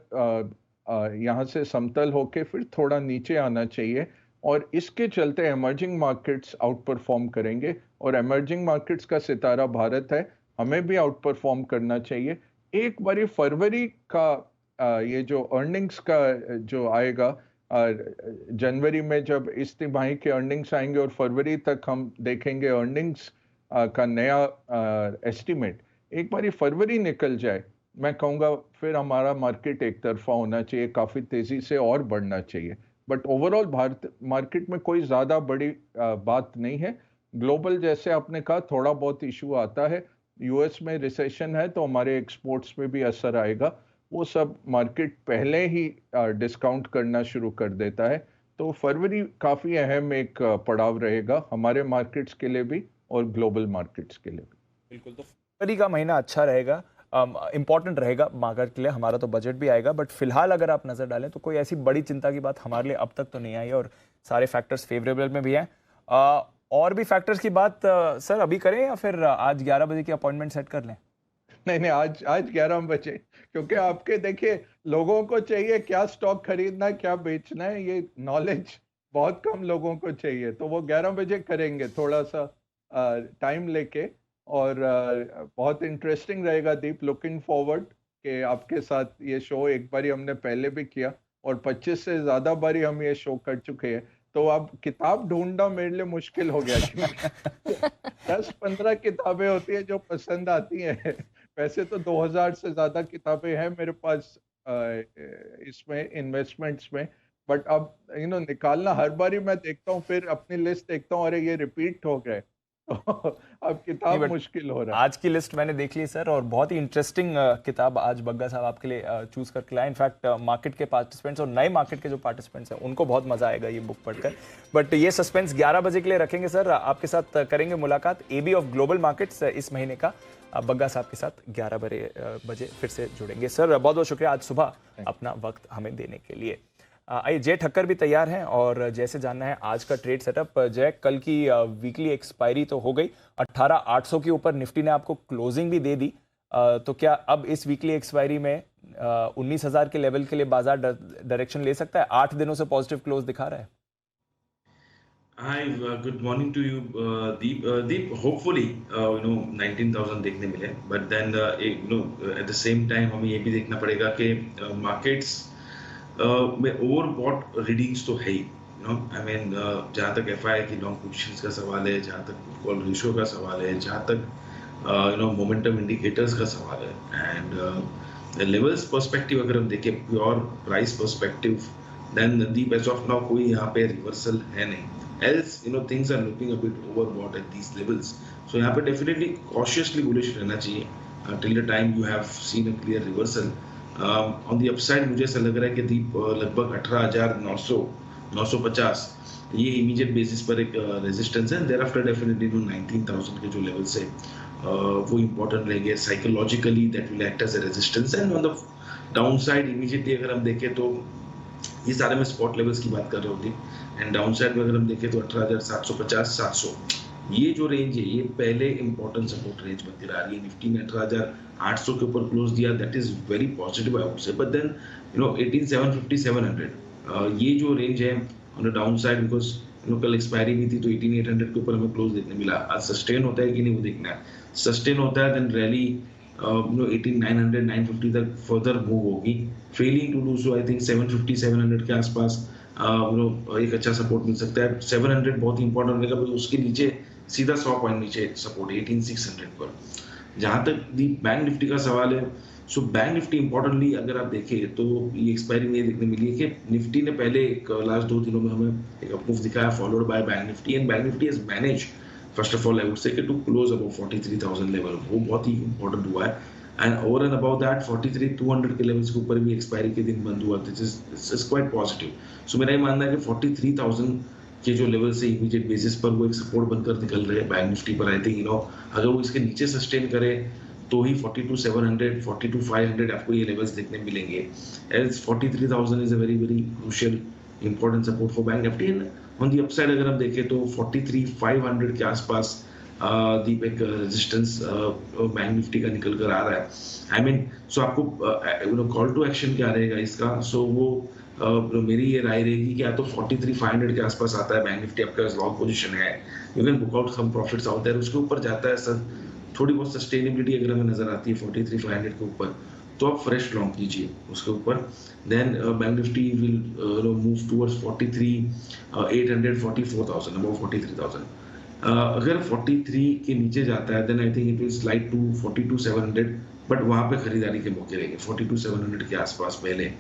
यहाँ से समतल होके फिर थोड़ा नीचे आना चाहिए, और इसके चलते इमर्जिंग मार्केट्स आउट परफॉर्म करेंगे, और इमर्जिंग मार्केट्स का सितारा भारत है, हमें भी आउट परफॉर्म करना चाहिए। एक बारी फरवरी का ये जो अर्निंग्स का जो आएगा, जनवरी में जब इस तिमाही के अर्निंग्स आएंगे और फरवरी तक हम देखेंगे अर्निंग्स का नया एस्टिमेट, एक बारी फरवरी निकल जाए, मैं कहूँगा फिर हमारा मार्केट एक तरफा होना चाहिए, काफ़ी तेज़ी से और बढ़ना चाहिए। बट ओवरऑल भारत मार्केट में कोई ज़्यादा बड़ी बात नहीं है। ग्लोबल जैसे आपने कहा थोड़ा बहुत इशू आता है, यूएस में रिसेशन है तो हमारे एक्सपोर्ट्स में भी असर आएगा, वो सब मार्केट पहले ही डिस्काउंट करना शुरू कर देता है। तो फरवरी काफ़ी अहम एक पड़ाव रहेगा हमारे मार्केट्स के लिए भी और ग्लोबल मार्केट्स के लिए भी। बिल्कुल, तो फरवरी का महीना अच्छा रहेगा, इम्पॉर्टेंट रहेगा मार्केट के लिए। हमारा तो बजट भी आएगा, बट फिलहाल अगर आप नज़र डालें तो कोई ऐसी बड़ी चिंता की बात हमारे लिए अब तक तो नहीं आई, और सारे फैक्टर्स फेवरेबल में भी हैं। और भी फैक्टर्स की बात सर अभी करें या फिर आज 11 बजे की अपॉइंटमेंट सेट कर लें? नहीं, आज 11 बजे, क्योंकि आपके देखिए लोगों को चाहिए क्या स्टॉक खरीदना है क्या बेचना है, ये नॉलेज बहुत कम लोगों को चाहिए, तो वो 11 बजे करेंगे थोड़ा सा टाइम लेके, और बहुत इंटरेस्टिंग रहेगा दीप। लुकिंग फॉरवर्ड कि आपके साथ ये शो एक बारी हमने पहले भी किया, और 25 से ज़्यादा बारी हम ये शो कर चुके हैं, तो अब किताब ढूंढना मेरे लिए मुश्किल हो गया, क्योंकि 10-15 किताबें होती है जो पसंद आती हैं। वैसे तो 2000 से ज़्यादा किताबें हैं मेरे पास इसमें इन्वेस्टमेंट्स में, बट अब निकालना, हर बारी मैं देखता हूँ फिर अपनी लिस्ट देखता हूँ, अरे ये रिपीट हो गए, तो अब किताब मुश्किल हो रहा है। आज की लिस्ट मैंने देख ली सर, और बहुत ही इंटरेस्टिंग किताब आज बग्गा साहब आपके लिए चूज करके लाए। इनफैक्ट मार्केट के पार्टिसिपेंट्स और नए मार्केट के जो पार्टिसिपेंट्स हैं उनको बहुत मजा आएगा ये बुक पढ़कर। बट ये सस्पेंस 11 बजे के लिए रखेंगे सर, आपके साथ करेंगे मुलाकात एबी ऑफ ग्लोबल मार्केट्स इस महीने का, बग्गा साहब के साथ 11 बजे फिर से जुड़ेंगे। सर बहुत बहुत शुक्रिया आज सुबह अपना वक्त हमें देने के लिए। आइए जय ठक्कर भी तैयार हैं, और जैसे जानना है आज का ट्रेड सेटअप। जय, कल की वीकली एक्सपायरी तो हो गई, 18,800 के ऊपर निफ्टी ने आपको क्लोजिंग भी दे दी, तो क्या अब इस वीकली एक्सपायरी में 19,000 के लेवल के लिए बाजार डायरेक्शन ले सकता है? 8 दिनों से पॉजिटिव क्लोज दिखा रहा है। Hi, good morning to you, Deep. Deep, hopefully, 19,000 देखने मिले, but then, at the same time हमें ये भी देखना पड़ेगा कि markets में overbought readings तो है ही, जहाँ तक FI की लॉन्ग पोजीशंस का सवाल है, जहाँ तक कॉल रेशियो का सवाल है, जहाँ तक मोमेंटम इंडिकेटर्स का सवाल है, एंड लेवल्स पर्सपेक्टिव अगर हम देखें, pure price perspective, then Deep, as of now कोई यहाँ पे रिवर्सल है नहीं। Else, things are looking a bit overbought at these levels. So यहाँ पे definitely cautiously bullish रहना चाहिए till the time you have seen a clear reversal. On the upside मुझे ऐसा लग रहा है कि दीप लगभग 18,900, 950 ये immediate basis पर एक resistance है. Thereafter definitely 19,000 के जो levels है वो important रहेंगे. Psychologically that will act as a resistance, and on the downside immediately अगर हम देखें तो ये सारे में स्पॉट लेवल्स की बात कर रहे होते हैं, एंड डाउन साइड में अगर हम देखें तो 18,750, 700 ये जो रेंज है ये पहले इंपॉर्टेंट सपोर्ट रेंज बनती रही है। निफ्टी ने 18,800 के ऊपर क्लोज दिया, that is very positive I would say, but then 18,750, 700 ये जो रेंज है on the down side, because कल एक्सपायरी भी थी तो 18,800 के ऊपर हमें क्लोज देखने मिला। आज सस्टेन होता है कि नहीं वो देखना है, सस्टेन होता है देन रैली 18,900, 950 तक फर्दर मूव होगी। Failing to do so I think 750, 700 के आसपास एक अच्छा सपोर्ट मिल सकता है। 700 बहुत ही इंपॉर्टेंट रहेगा, उसके नीचे सीधा 100 पॉइंट नीचे सपोर्ट 18600 पर। जहां तक दी बैंक निफ्टी का सवाल है, सो बैंक निफ्टी इंपॉर्टेंटली अगर आप देखें तो ये एक्सपायरी में ये देखने मिली है कि निफ्टी ने पहले एक लास्ट 2 दिनों में हमें एक अपमूव दिखाया, followed by bank Nifty, and bank Nifty has manage first of all I would say to close about 43,000 level, वो बहुत ही इंपॉर्टेंट हुआ है। And over and about that 43,200 के लेवल्स के ऊपर भी एक्सपायरी के दिन बंद हुआ, दिस इज क्वाइट पॉजिटिव। सो मेरा ये मानना है कि 43,000 के जो लेवल से इमीडिएट बेसिस पर वो एक सपोर्ट बनकर निकल रहे हैं बैंक निफ्टी पर। आई थिंक अगर वो इसके नीचे सस्टेन करे तो ही 42,700 42,500 आपको ये लेवल्स देखने मिलेंगे। Else 43,000 is a very very crucial important support for bank Nifty. On the upside अगर हम देखें तो 43,500 के आसपास दीप एक रेजिस्टेंस बैंक निफ्टी का निकल कर आ रहा है। आई मीन सो आपको कॉल टू एक्शन क्या रहेगा इसका, सो वो मेरी ये राय रहेगी कि या तो 43,500 के आसपास आता है बैंक निफ्टी, आपका लॉन्ग पोजीशन है, you can book out some profits out there, उसके ऊपर जाता है सर थोड़ी बहुत सस्टेनेबिलिटी अगर हमें नजर आती है 43,500 के ऊपर तो आप फ्रेश लॉन्ग कीजिए उसके ऊपर। Then bank Nifty will move towards 43,800 44,000 about 43,000। अगर 43 के नीचे जाता है then I think it will slide to 42,700, but वहां पे खरीदारी के मौके रहेंगे 42,700 के आसपास पहले।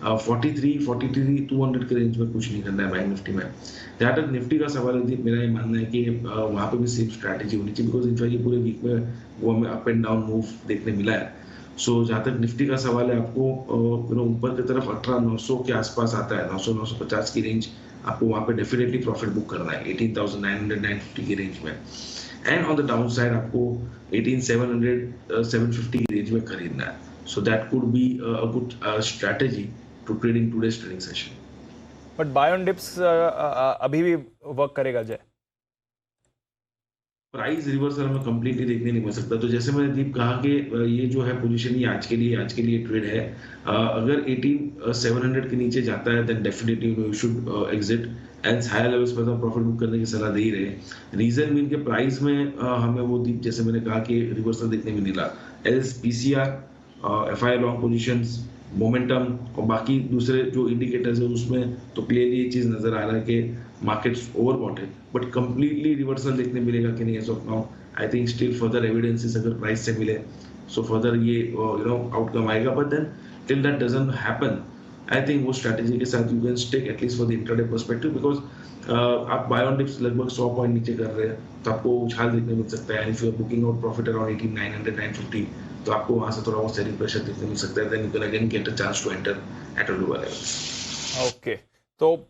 43,200 के रेंज में कुछ नहीं करना है बैंक निफ्टी में। जहाँ तक निफ्टी का सवाल है, मेरा ये मानना है कि वहाँ पे भी सेम स्ट्रैटेजी होनी चाहिए, बिकॉज इनफैक्ट ये पूरे वीक में वो हमें अप एंड डाउन मूव देखने मिला है। सो जहाँ तक निफ्टी का सवाल है, आपको ऊपर की तरफ 18,900 के आसपास आता है, 900-950 की रेंज, आपको वहाँ पे डेफिनेटली प्रॉफिट बुक करना है 18,900-950 की रेंज में। And on the down side आपको 18,700-750 की रेंज में खरीदना है। So that could be a good strategy to trade in today's trading session. But buy on dips अभी भी वर्क करेगा जय? प्राइस रिवर्सल हमें कंप्लीटली देखने नहीं मिल सकता। तो जैसे मैंने दीप कहा कि ये जो है पोजीशन ये आज के लिए ट्रेड है। अगर 18,700 के नीचे जाता है then definitely you should exit, and higher levels पर तो प्रॉफिट बुक करने की सलाह दे ही रहे। रीजन भी इनके प्राइस में हमें वो दीप जैसे मैंने कहा कि रिवर्सल देखने में मिला। Else PCR, FI long positions, momentum और बाकी दूसरे जो इंडिकेटर्स है उसमें तो क्लियरली ये चीज नजर आ रहा है कि मार्केट्स ओवरबॉट है, बट कंप्लीटली रिवर्सल देखने मिलेगा कि नहीं as of now I think still further evidences अगर प्राइस से मिले सो फर्दर ये आउटकम आएगा। But then till that doesn't happen I think वो स्ट्रैटेजी के साथ you can stick at least for the intraday perspective, because आप बाय ऑन डिप्स लगभग 100 पॉइंट नीचे कर रहे हैं तो आपको उछाल देखने मिल सकता है। If you are booking out profit around 18,900-950 तो आपको वहां से थोड़ा बहुत सेलिंग प्रेशर देखने मिल सकता है, then you can again get a chance to enter at a lower level. Okay, तो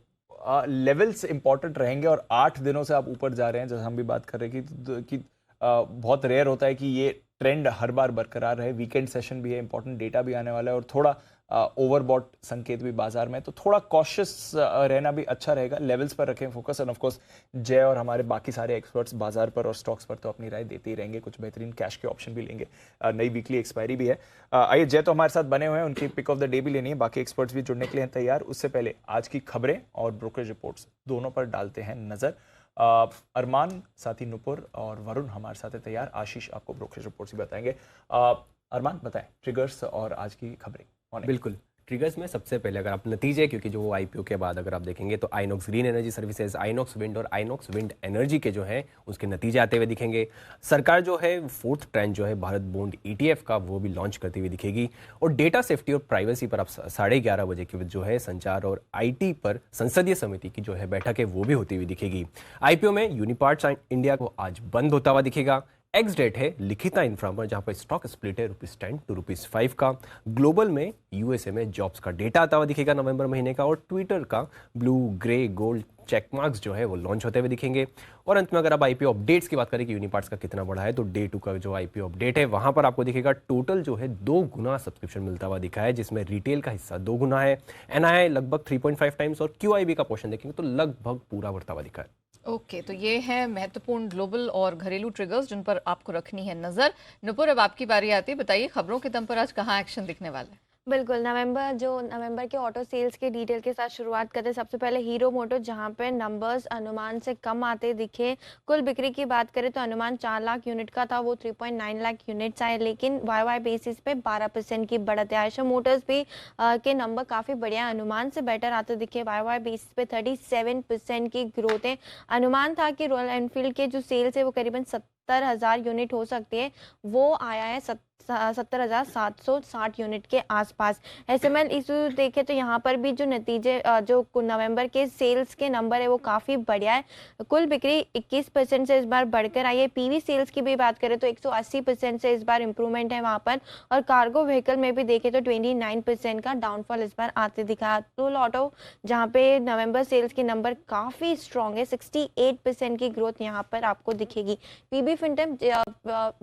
लेवल्स इंपॉर्टेंट रहेंगे और 8 दिनों से आप ऊपर जा रहे हैं, जैसे हम भी बात कर रहे हैं कि बहुत रेयर होता है कि ये ट्रेंड हर बार बरकरार रहे। वीकेंड सेशन भी है, इंपॉर्टेंट डेटा भी आने वाला है और थोड़ा ओवरबॉट संकेत भी बाजार में, तो थोड़ा कॉशियस रहना भी अच्छा रहेगा। लेवल्स पर रखें फोकस, एंड ऑफ कोर्स जय और हमारे बाकी सारे एक्सपर्ट्स बाजार पर और स्टॉक्स पर तो अपनी राय देते ही रहेंगे, कुछ बेहतरीन कैश के ऑप्शन भी लेंगे। नई वीकली एक्सपायरी भी है। आइए, जय तो हमारे साथ बने हुए हैं, उनकी पिक ऑफ द डे भी लेनी है, बाकी एक्सपर्ट्स भी जुड़ने के लिए हैं तैयार। उससे पहले आज की खबरें और ब्रोकरेज रिपोर्ट्स दोनों पर डालते हैं नजर। अरमान, साथी नुपुर और वरुण हमारे साथ है तैयार। आशीष आपको ब्रोकरेज रिपोर्ट्स भी बताएंगे। अरमान बताएं ट्रिगर्स और आज की खबरें। बिल्कुल, ट्रिगर्स में सबसे पहले अगर आप नतीजे, क्योंकि जो वो आईपीओ के बाद अगर आप देखेंगे तो INOX green energy services, INOX wind और आइनॉक्स विंड एनर्जी के जो है उसके नतीजे आते हुए दिखेंगे। सरकार जो है फोर्थ ट्रेंड जो है भारत बॉन्ड ETF का वो भी लॉन्च करती हुई दिखेगी। और डेटा सेफ्टी और प्राइवेसी पर आप 11:30 बजे की जो है संचार और IT पर संसदीय समिति की जो है बैठक है वो भी होती हुई दिखेगी। आईपीओ में यूनिपार्ट्स इंडिया को आज बंद होता हुआ दिखेगा। एक्स डेट है लिखिता इंफ्रा पर, जहां पर स्टॉक स्प्लिट है ₹10 to ₹5 का। ग्लोबल में USA में जॉब्स का डेटा आता हुआ दिखेगा नवंबर महीने का। और ट्विटर का ब्लू, ग्रे, गोल्ड चेकमार्क्स जो है वो लॉन्च होते हुए दिखेंगे। और अंत में अगर आप आईपीओ अपडेट्स की बात करें कि यूनिपार्ट्स का कितना बढ़ा है, तो डे 2 का जो आईपीओ अपडेट है वहां पर आपको दिखेगा टोटल जो है 2 गुना सब्सक्रिप्शन मिलता हुआ दिखा है, जिसमें रिटेल का हिस्सा 2 गुना है, NII लगभग 3.5 टाइम्स और QIB का पोर्शन देखेंगे तो लगभग पूरा बढ़ता हुआ दिखा है। ओके, तो ये है महत्वपूर्ण ग्लोबल और घरेलू ट्रिगर्स जिन पर आपको रखनी है नजर। नुपुर, अब आपकी बारी आती है, बताइए खबरों के दम पर आज कहाँ एक्शन दिखने वाला है? बिल्कुल, नवंबर के ऑटो सेल्स के डिटेल के साथ शुरुआत करते हैं। सबसे पहले हीरो मोटो, जहां पे नंबर्स अनुमान से कम आते दिखे। कुल बिक्री की बात करें तो अनुमान 4 लाख यूनिट का था, वो 3.9 लाख यूनिट्स आए, लेकिन वाई बेसिस पे 12% की बढ़त है। आयशर मोटर्स भी के नंबर काफ़ी बढ़िया अनुमान से बेटर आते दिखे। वाई बेसिस पे 37% की ग्रोथ है। अनुमान था कि रॉयल एनफील्ड के जो सेल्स है वो करीबन 70,000 यूनिट हो सकती है, वो आया है 70,760 यूनिट के आसपास। एसएमएल इशू देखें तो यहाँ पर भी जो नतीजे जो नवंबर के सेल्स के नंबर है वो काफ़ी बढ़िया है। कुल बिक्री 21% से इस बार बढ़कर आई है। पीवी सेल्स की भी बात करें तो 180% से इस बार इम्प्रूवमेंट है वहाँ पर। और कार्गो व्हीकल में भी देखें तो 29% का डाउनफॉल इस बार आते दिखा। टूल ऑटो, जहाँ पे नवंबर सेल्स के नंबर काफ़ी स्ट्रॉन्ग है, 68% की ग्रोथ यहाँ पर आपको दिखेगी। पीबी फिनटेक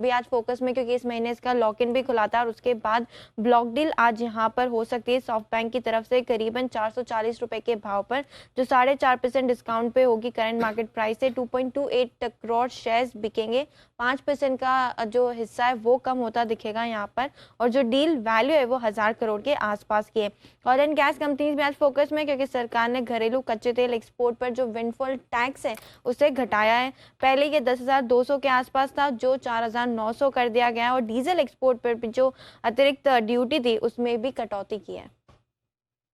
भी आज फोकस में, क्योंकि इस महीने इसका लॉक इन भी खुला था और उसके बाद ब्लॉक डील आज यहाँ पर हो सकती है सॉफ्ट बैंक की तरफ से करीबन 440 रुपए के भाव पर, जो 4.5% डिस्काउंट पे होगी। करंट मार्केट प्राइस से 2.28 करोड़ शेयर्स बिकेंगे। 5% का जो हिस्सा है वो कम होता दिखेगा यहाँ पर, और जो डील वैल्यू है वो 1000 करोड़ के आसपास की है। ऑयल एंड गैस कंपनीज भी आज फोकस में, क्योंकि सरकार ने घरेलू कच्चे तेल एक्सपोर्ट पर जो विंडफॉल टैक्स है उसे घटाया है। पहले ये 10,200 के आसपास था, जो 4,900 कर दिया गया है, और डीजल एक्सपोर्ट पर भी जो अतिरिक्त ड्यूटी थी उसमें भी कटौती की है।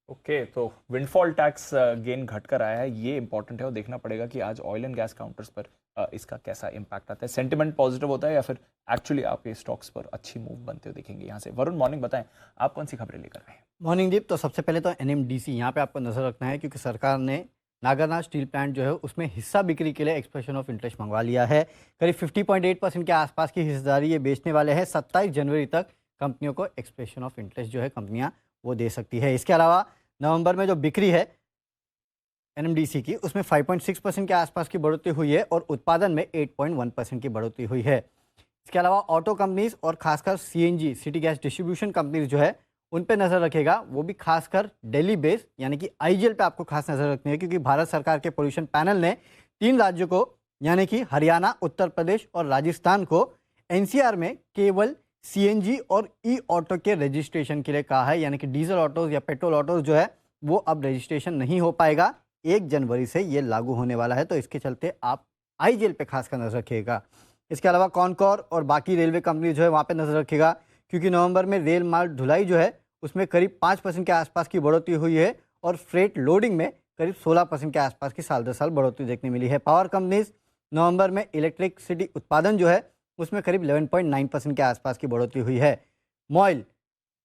ओके, तो विंडफॉल टैक्स गेन घटकर आया है, ये इंपॉर्टेंट है और देखना पड़ेगा कि आज ऑयल एंड गैस काउंटर्स पर इसका कैसा इम्पैक्ट आता है। सेंटिमेंट पॉजिटिव होता है या फिर एक्चुअली आपके स्टॉक्स पर अच्छी मूव बनते हुए दिखेंगे। यहाँ से वरुण, मॉर्निंग, बताएं आप कौन सी खबरें लेकर आए हैं। मॉर्निंग दीप, तो सबसे पहले तो एनएमडीसी यहाँ पे आपको नजर रखना है, क्योंकि सरकार ने नागरनाथ स्टील प्लांट जो है उसमें हिस्सा बिक्री के लिए एक्सप्रेशन ऑफ इंटरेस्ट मंगवा लिया है। करीब 50.8% के आसपास की हिस्सेदारी ये बेचने वाले हैं। 27 जनवरी तक कंपनियों को एक्सप्रेशन ऑफ इंटरेस्ट जो है कंपनियां वो दे सकती है। इसके अलावा नवंबर में जो बिक्री है एनएमडीसी की, उसमें 5.6% के आसपास की बढ़ोतरी हुई है और उत्पादन में 8.1% की बढ़ोतरी हुई है। इसके अलावा ऑटो कंपनीज और खासकर CNG city gas distribution companies जो है उन पे नज़र रखेगा, वो भी खासकर दिल्ली बेस यानी कि आईजीएल पे आपको खास नज़र रखनी है, क्योंकि भारत सरकार के पोल्यूशन पैनल ने 3 राज्यों को यानी कि हरियाणा, उत्तर प्रदेश और राजस्थान को एनसीआर में केवल सीएनजी और ई ऑटो के रजिस्ट्रेशन के लिए कहा है, यानी कि डीजल ऑटोज या पेट्रोल ऑटोज जो है वो अब रजिस्ट्रेशन नहीं हो पाएगा। 1 जनवरी से ये लागू होने वाला है, तो इसके चलते आप आईजीएल पे खासकर नजर रखिएगा। इसके अलावा कॉनकॉर और बाकी रेलवे कंपनी जो है वहाँ पे नजर रखिएगा, क्योंकि नवंबर में रेल माल ढुलाई जो है उसमें करीब 5% के आसपास की बढ़ोतरी हुई है और फ्रेट लोडिंग में करीब 16% के आसपास की साल दर साल बढ़ोतरी देखने मिली है। पावर कंपनीज नवंबर में इलेक्ट्रिसिटी उत्पादन जो है उसमें करीब 11.9% के आसपास की बढ़ोतरी हुई है। मॉइल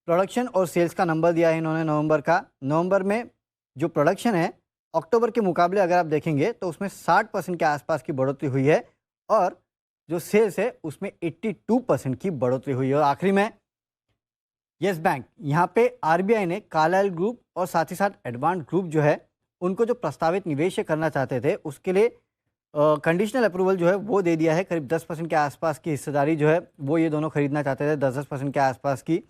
प्रोडक्शन और सेल्स का नंबर दिया है इन्होंने नवंबर का। नवंबर में जो प्रोडक्शन है अक्टूबर के मुकाबले अगर आप देखेंगे तो उसमें 60% के आसपास की बढ़ोतरी हुई है, और जो सेल्स है उसमें 82% की बढ़ोतरी हुई है। और आखिरी में यस बैंक, यहाँ पे आरबीआई ने कार्लाइल ग्रुप और साथ ही साथ एडवांस ग्रुप जो है उनको जो प्रस्तावित निवेश करना चाहते थे उसके लिए कंडीशनल अप्रूवल जो है वो दे दिया है। करीब 10% के आसपास की हिस्सेदारी जो है वो ये दोनों खरीदना चाहते थे, 10% के आसपास की।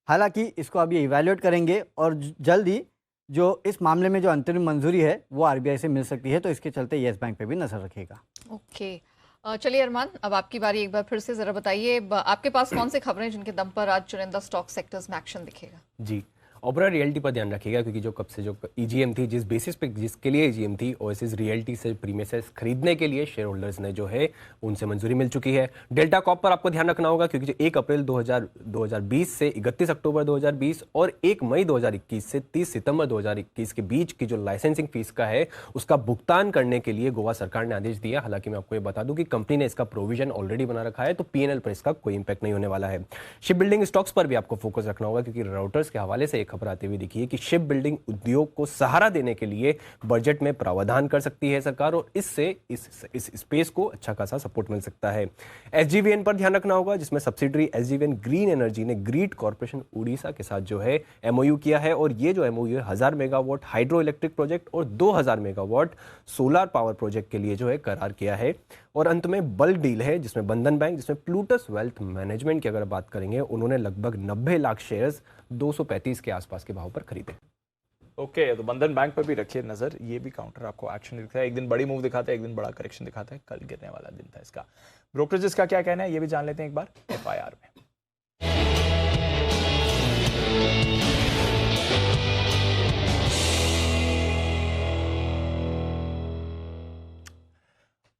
हालांकि इसको अभी इवैल्यूएट करेंगे और जल्द ही जो इस मामले में जो अंतरिम मंजूरी है वो आरबीआई से मिल सकती है, तो इसके चलते यस बैंक पे भी नजर रखेगा। ओके, चलिए अरमान, अब आपकी बारी। एक बार फिर से जरा बताइए, आपके पास कौन से खबरें जिनके दम पर आज चुनिंदा स्टॉक सेक्टर्स में एक्शन दिखेगा? जी, ओबरा रियल्टी पर ध्यान रखिएगा, क्योंकि जो कब से जो ईजीएम थी, जिस बेसिस पे जिसके लिए ईजीएम थी, ओएसिस रियल्टी से प्रीमिसेस खरीदने के लिए शेयर होल्डर्स ने जो है उनसे मंजूरी मिल चुकी है। डेल्टा कॉप पर आपको ध्यान रखना होगा, क्योंकि जो 1 अप्रैल 2020 से 31 अक्टूबर 2020 और 1 मई 2021 से 30 सितंबर 2021 के बीच की जो लाइसेंसिंग फीस का है उसका भुगतान करने के लिए गोवा सरकार ने आदेश दिया। हालांकि मैं आपको ये बता दूं कि कंपनी ने इसका प्रोविजन ऑलरेडी बना रखा है, तो पीएनएल पर इसका कोई इंपैक्ट नहीं होने वाला है। शिप बिल्डिंग स्टॉक्स पर भी आपको फोकस रखना होगा, क्योंकि राउटर्स के हवाले से एक खबर आती हुई दिखी है कि शिप बिल्डिंग उद्योग को सहारा देने के लिए बजट में प्रावधान कर सकती है सरकार, और इससे इस स्पेस को अच्छा खासा सपोर्ट मिल सकता है। एसजीवीएन पर ध्यान रखना होगा, जिसमें सब्सिडरी एसजीवीएन ग्रीन एनर्जी ने ग्रीड कॉर्पोरेशन उड़ीसा के साथ जो है एमओयू किया है, और ये जो एमओयू है 1000 मेगावाट हाइड्रो इलेक्ट्रिक प्रोजेक्ट और 2000 मेगावाट सोलर पावर प्रोजेक्ट के लिए जो है करार किया है। और अंत में बल्क डील है, जिसमें बंधन बैंक, जिसमें प्लूटस वेल्थ मैनेजमेंट की अगर बात करेंगे, उन्होंने लगभग 90 लाख शेयर्स 235 के आसपास के भाव पर खरीदे। ओके, तो बंधन बैंक पर भी रखिए नजर, ये भी काउंटर आपको एक्शन दिखता है। एक दिन बड़ी मूव दिखाता है, एक दिन बड़ा करेक्शन दिखाता है। कल गिरने वाला दिन था इसका। ब्रोकरेजेस का क्या कहना है ये भी जान लेते हैं एक बार एफआईआर में।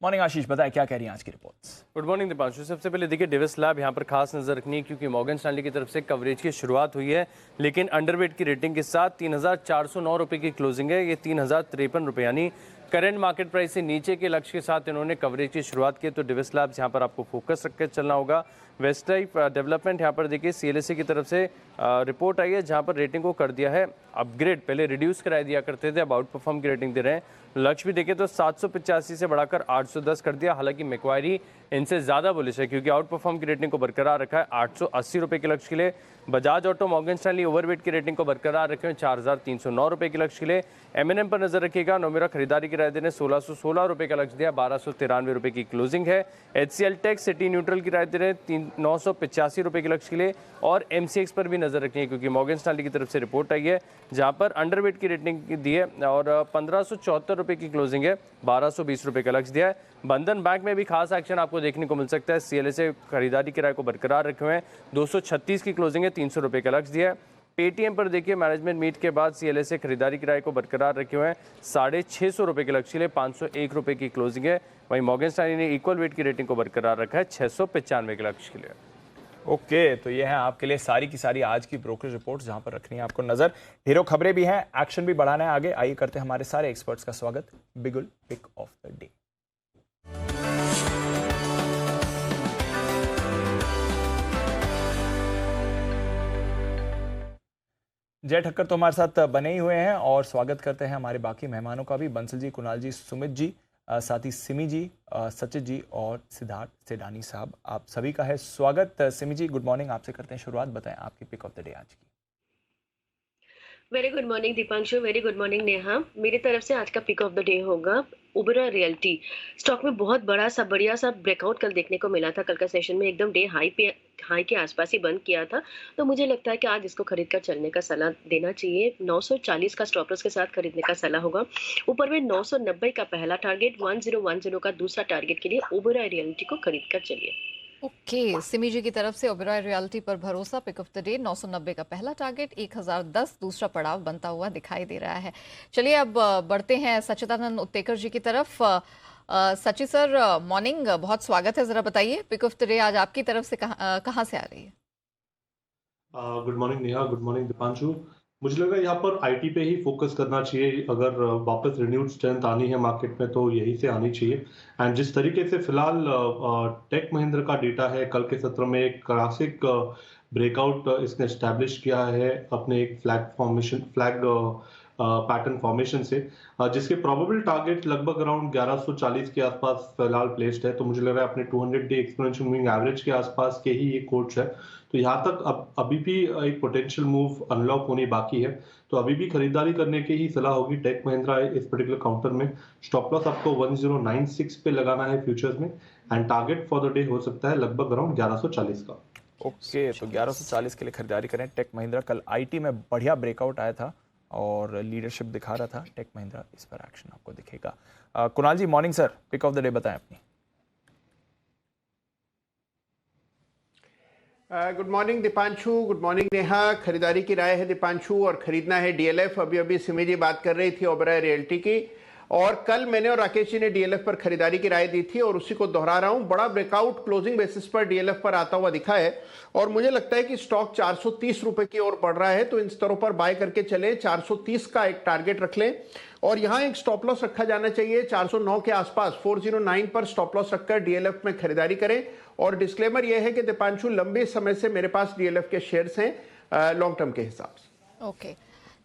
मॉर्निंग आशीष, बताएं क्या कह रही हैं आज की रिपोर्ट्स। Good morning Deepanshu. सबसे पहले देखिए डेविस लैब यहाँ पर खास नजर रखनी है क्योंकि मॉर्गन स्टैनली की तरफ से कवरेज की शुरुआत हुई है, लेकिन अंडरवेट की रेटिंग के साथ 3,409 रुपये की क्लोजिंग है। ये 3,053 रुपये यानी करंट मार्केट प्राइस से नीचे के लक्ष्य के साथ इन्होंने कवरेज की शुरुआत की। तो डेविस लैब्स यहाँ पर आपको फोकस रखकर चलना होगा। वेस्ट लाइफ डेवलपमेंट यहाँ पर देखिए CLSA की तरफ से रिपोर्ट आई है जहाँ पर रेटिंग को कर दिया है अपग्रेड। पहले रिड्यूस करा दिया करते थे, अब आउट परफॉर्म की रेटिंग दे रहे हैं। लक्ष्य भी देखें तो 785 से बढ़ाकर 810 कर दिया। हालांकि मैक्वायरी इनसे ज़्यादा बुलिश है क्योंकि आउट परफॉर्म की रेटिंग को बरकरार रखा है 880 रुपये के लक्ष्य के लिए। Bajaj auto Morgan Stanley overweight की रेटिंग को बरकरार रखे हैं 4,309 रुपये के लक्ष्य के लिए। M&M पर नजर रखिएगा। नोमेरा खरीदारी की राय देने 1,616 रुपये का लक्ष्य दिया, 1,293 रुपये की क्लोजिंग है। HCL टेक सिटी न्यूट्रल की राय दे रहे 985 रुपये के लक्ष्य के लिए। और MCX पर भी नजर रखनी है क्योंकि मॉर्गन स्टैनली की तरफ से रिपोर्ट आई है जहां पर अंडरवेट की रेटिंग दी है और 1,574 रुपये की क्लोजिंग है, 1,220 रुपये का लक्ष्य दिया है। बंधन बैंक में भी खास एक्शन आपको देखने को मिल सकता है। CLSA खरीदारी किराए को बरकरार रखे हुए हैं, 236 की क्लोजिंग है, 300 रुपये का लक्ष्य दिया है। पेटीएम पर देखिए मैनेजमेंट मीट के बाद CLSA खरीदारी किराए को बरकरार रखे हुए हैं 650 रुपये के लक्ष्य के लिए, 501 रुपये की क्लोजिंग है। वहीं मॉर्गन स्टैनली ने इक्वल वेट की रेटिंग को बरकरार रखा है 695 के लक्ष्य के लिए। ओके, तो ये है आपके लिए सारी की सारी आज की ब्रोकरेज रिपोर्ट जहां पर रखनी है आपको नजर। ढेरों खबरें भी हैं, एक्शन भी बढ़ाना है आगे। आइए करते हैं हमारे सारे एक्सपर्ट्स का स्वागत। बिगुल पिक ऑफ द डे। जय ठक्कर तो हमारे साथ बने ही हुए हैं और स्वागत करते हैं हमारे बाकी मेहमानों का भी। बंसल जी, कुणाल जी, सुमित जी, साथ ही सिमी जी, सचित जी और सिद्धार्थ सेडानी साहब, आप सभी का है स्वागत। सिमी जी, गुड मॉर्निंग, आपसे करते हैं शुरुआत। बताएं आपकी पिक ऑफ द डे आज की। Very good morning Deepanshu, very good morning Neha. मेरी तरफ से आज का पिक ऑफ द डे होगा ओबेरॉय रियल्टी। स्टॉक में बहुत बढ़िया सा ब्रेकआउट कल देखने को मिला था। कल का सेशन में एकदम डे हाई के आसपास ही बंद किया था, तो मुझे लगता है कि आज इसको खरीद कर चलने का सलाह देना चाहिए। 940 का स्टॉप लॉस के साथ खरीदने का सलाह होगा। ऊपर में 990 का पहला टारगेट, 1010 का दूसरा टारगेट के लिए ओबेरॉय रियल्टी को खरीद कर चलिए। ओके, सिमी जी की तरफ से ओबेरॉय रियल्टी पर भरोसा। पिक ऑफ द डे 990 का पहला टारगेट, 1010 दूसरा पड़ाव बनता हुआ दिखाई दे रहा है। चलिए अब बढ़ते हैं सच्चिदानंद उत्तेकर जी की तरफ। सची सर, मॉर्निंग, बहुत स्वागत है। जरा बताइए पिक ऑफ द डे आज आपकी तरफ से कहाँ से आ रही है? Good morning Neha, good morning Deepanshu. मुझे लगा यहाँ पर IT पे ही फोकस करना चाहिए। अगर वापस रिन्यूड स्ट्रेंथ आनी है मार्केट में तो यही से आनी चाहिए। एंड जिस तरीके से फिलहाल टेक महिंद्रा का डेटा है, कल के सत्र में एक क्लासिक ब्रेकआउट इसने एस्टैब्लिश किया है अपने एक फ्लैग पैटर्न फॉर्मेशन से, जिसके प्रोबेबल टारगेट लगभग अराउंड 1140 के आसपास फिलहाल प्लेस्ड है। तो मुझे लग रहा है अपने 200 डे एक्सपोनेंशियल मूविंग एवरेज के आसपास के ही ये कोट्स है। तो यहाँ तक अभी भी एक पोटेंशियल मूव अनलॉक होनी बाकी है, तो अभी भी खरीदारी करने की ही सलाह होगी टेक महिंद्रा इस पर्टिकुलर काउंटर में। स्टॉप लॉस आपको 1096 पे लगाना है फ्यूचर्स में, and target for the day हो सकता है लगभग अराउंड 1140 का। ओके, तो 1140 के लिए खरीदारी करें। टेक महिंद्रा कल IT में बढ़िया ब्रेकआउट आया था और लीडरशिप दिखा रहा था टेक महिंद्रा, इस पर एक्शन आपको दिखेगा। Kunal ji, morning sir, pick of the day बताएं अपनी। Good morning Deepanshu, good morning Neha. खरीदारी की राय है दीपांशु और खरीदना है DLF। अभी सिमी जी बात कर रही थी ओबेरॉय रियल्टी की, और कल मैंने और राकेश जी ने DLF पर खरीदारी की राय दी थी और उसी को दोहरा रहा हूं। बड़ा ब्रेकआउट क्लोजिंग बेसिस पर DLF पर आता हुआ दिखा है और मुझे लगता है कि स्टॉक 430 रुपए की ओर बढ़ रहा है, तो इन स्तरों पर बाय करके चले। 430 का एक टारगेट रख लें और यहां एक स्टॉप लॉस रखा जाना चाहिए 409 के आसपास। 409 पर स्टॉप लॉस रखकर DLF में खरीदारी करें। और डिस्क्लेमर यह है कि दीपांशु, लंबे समय से मेरे पास DLF के शेयर्स हैं लॉन्ग टर्म के हिसाब से। ओके,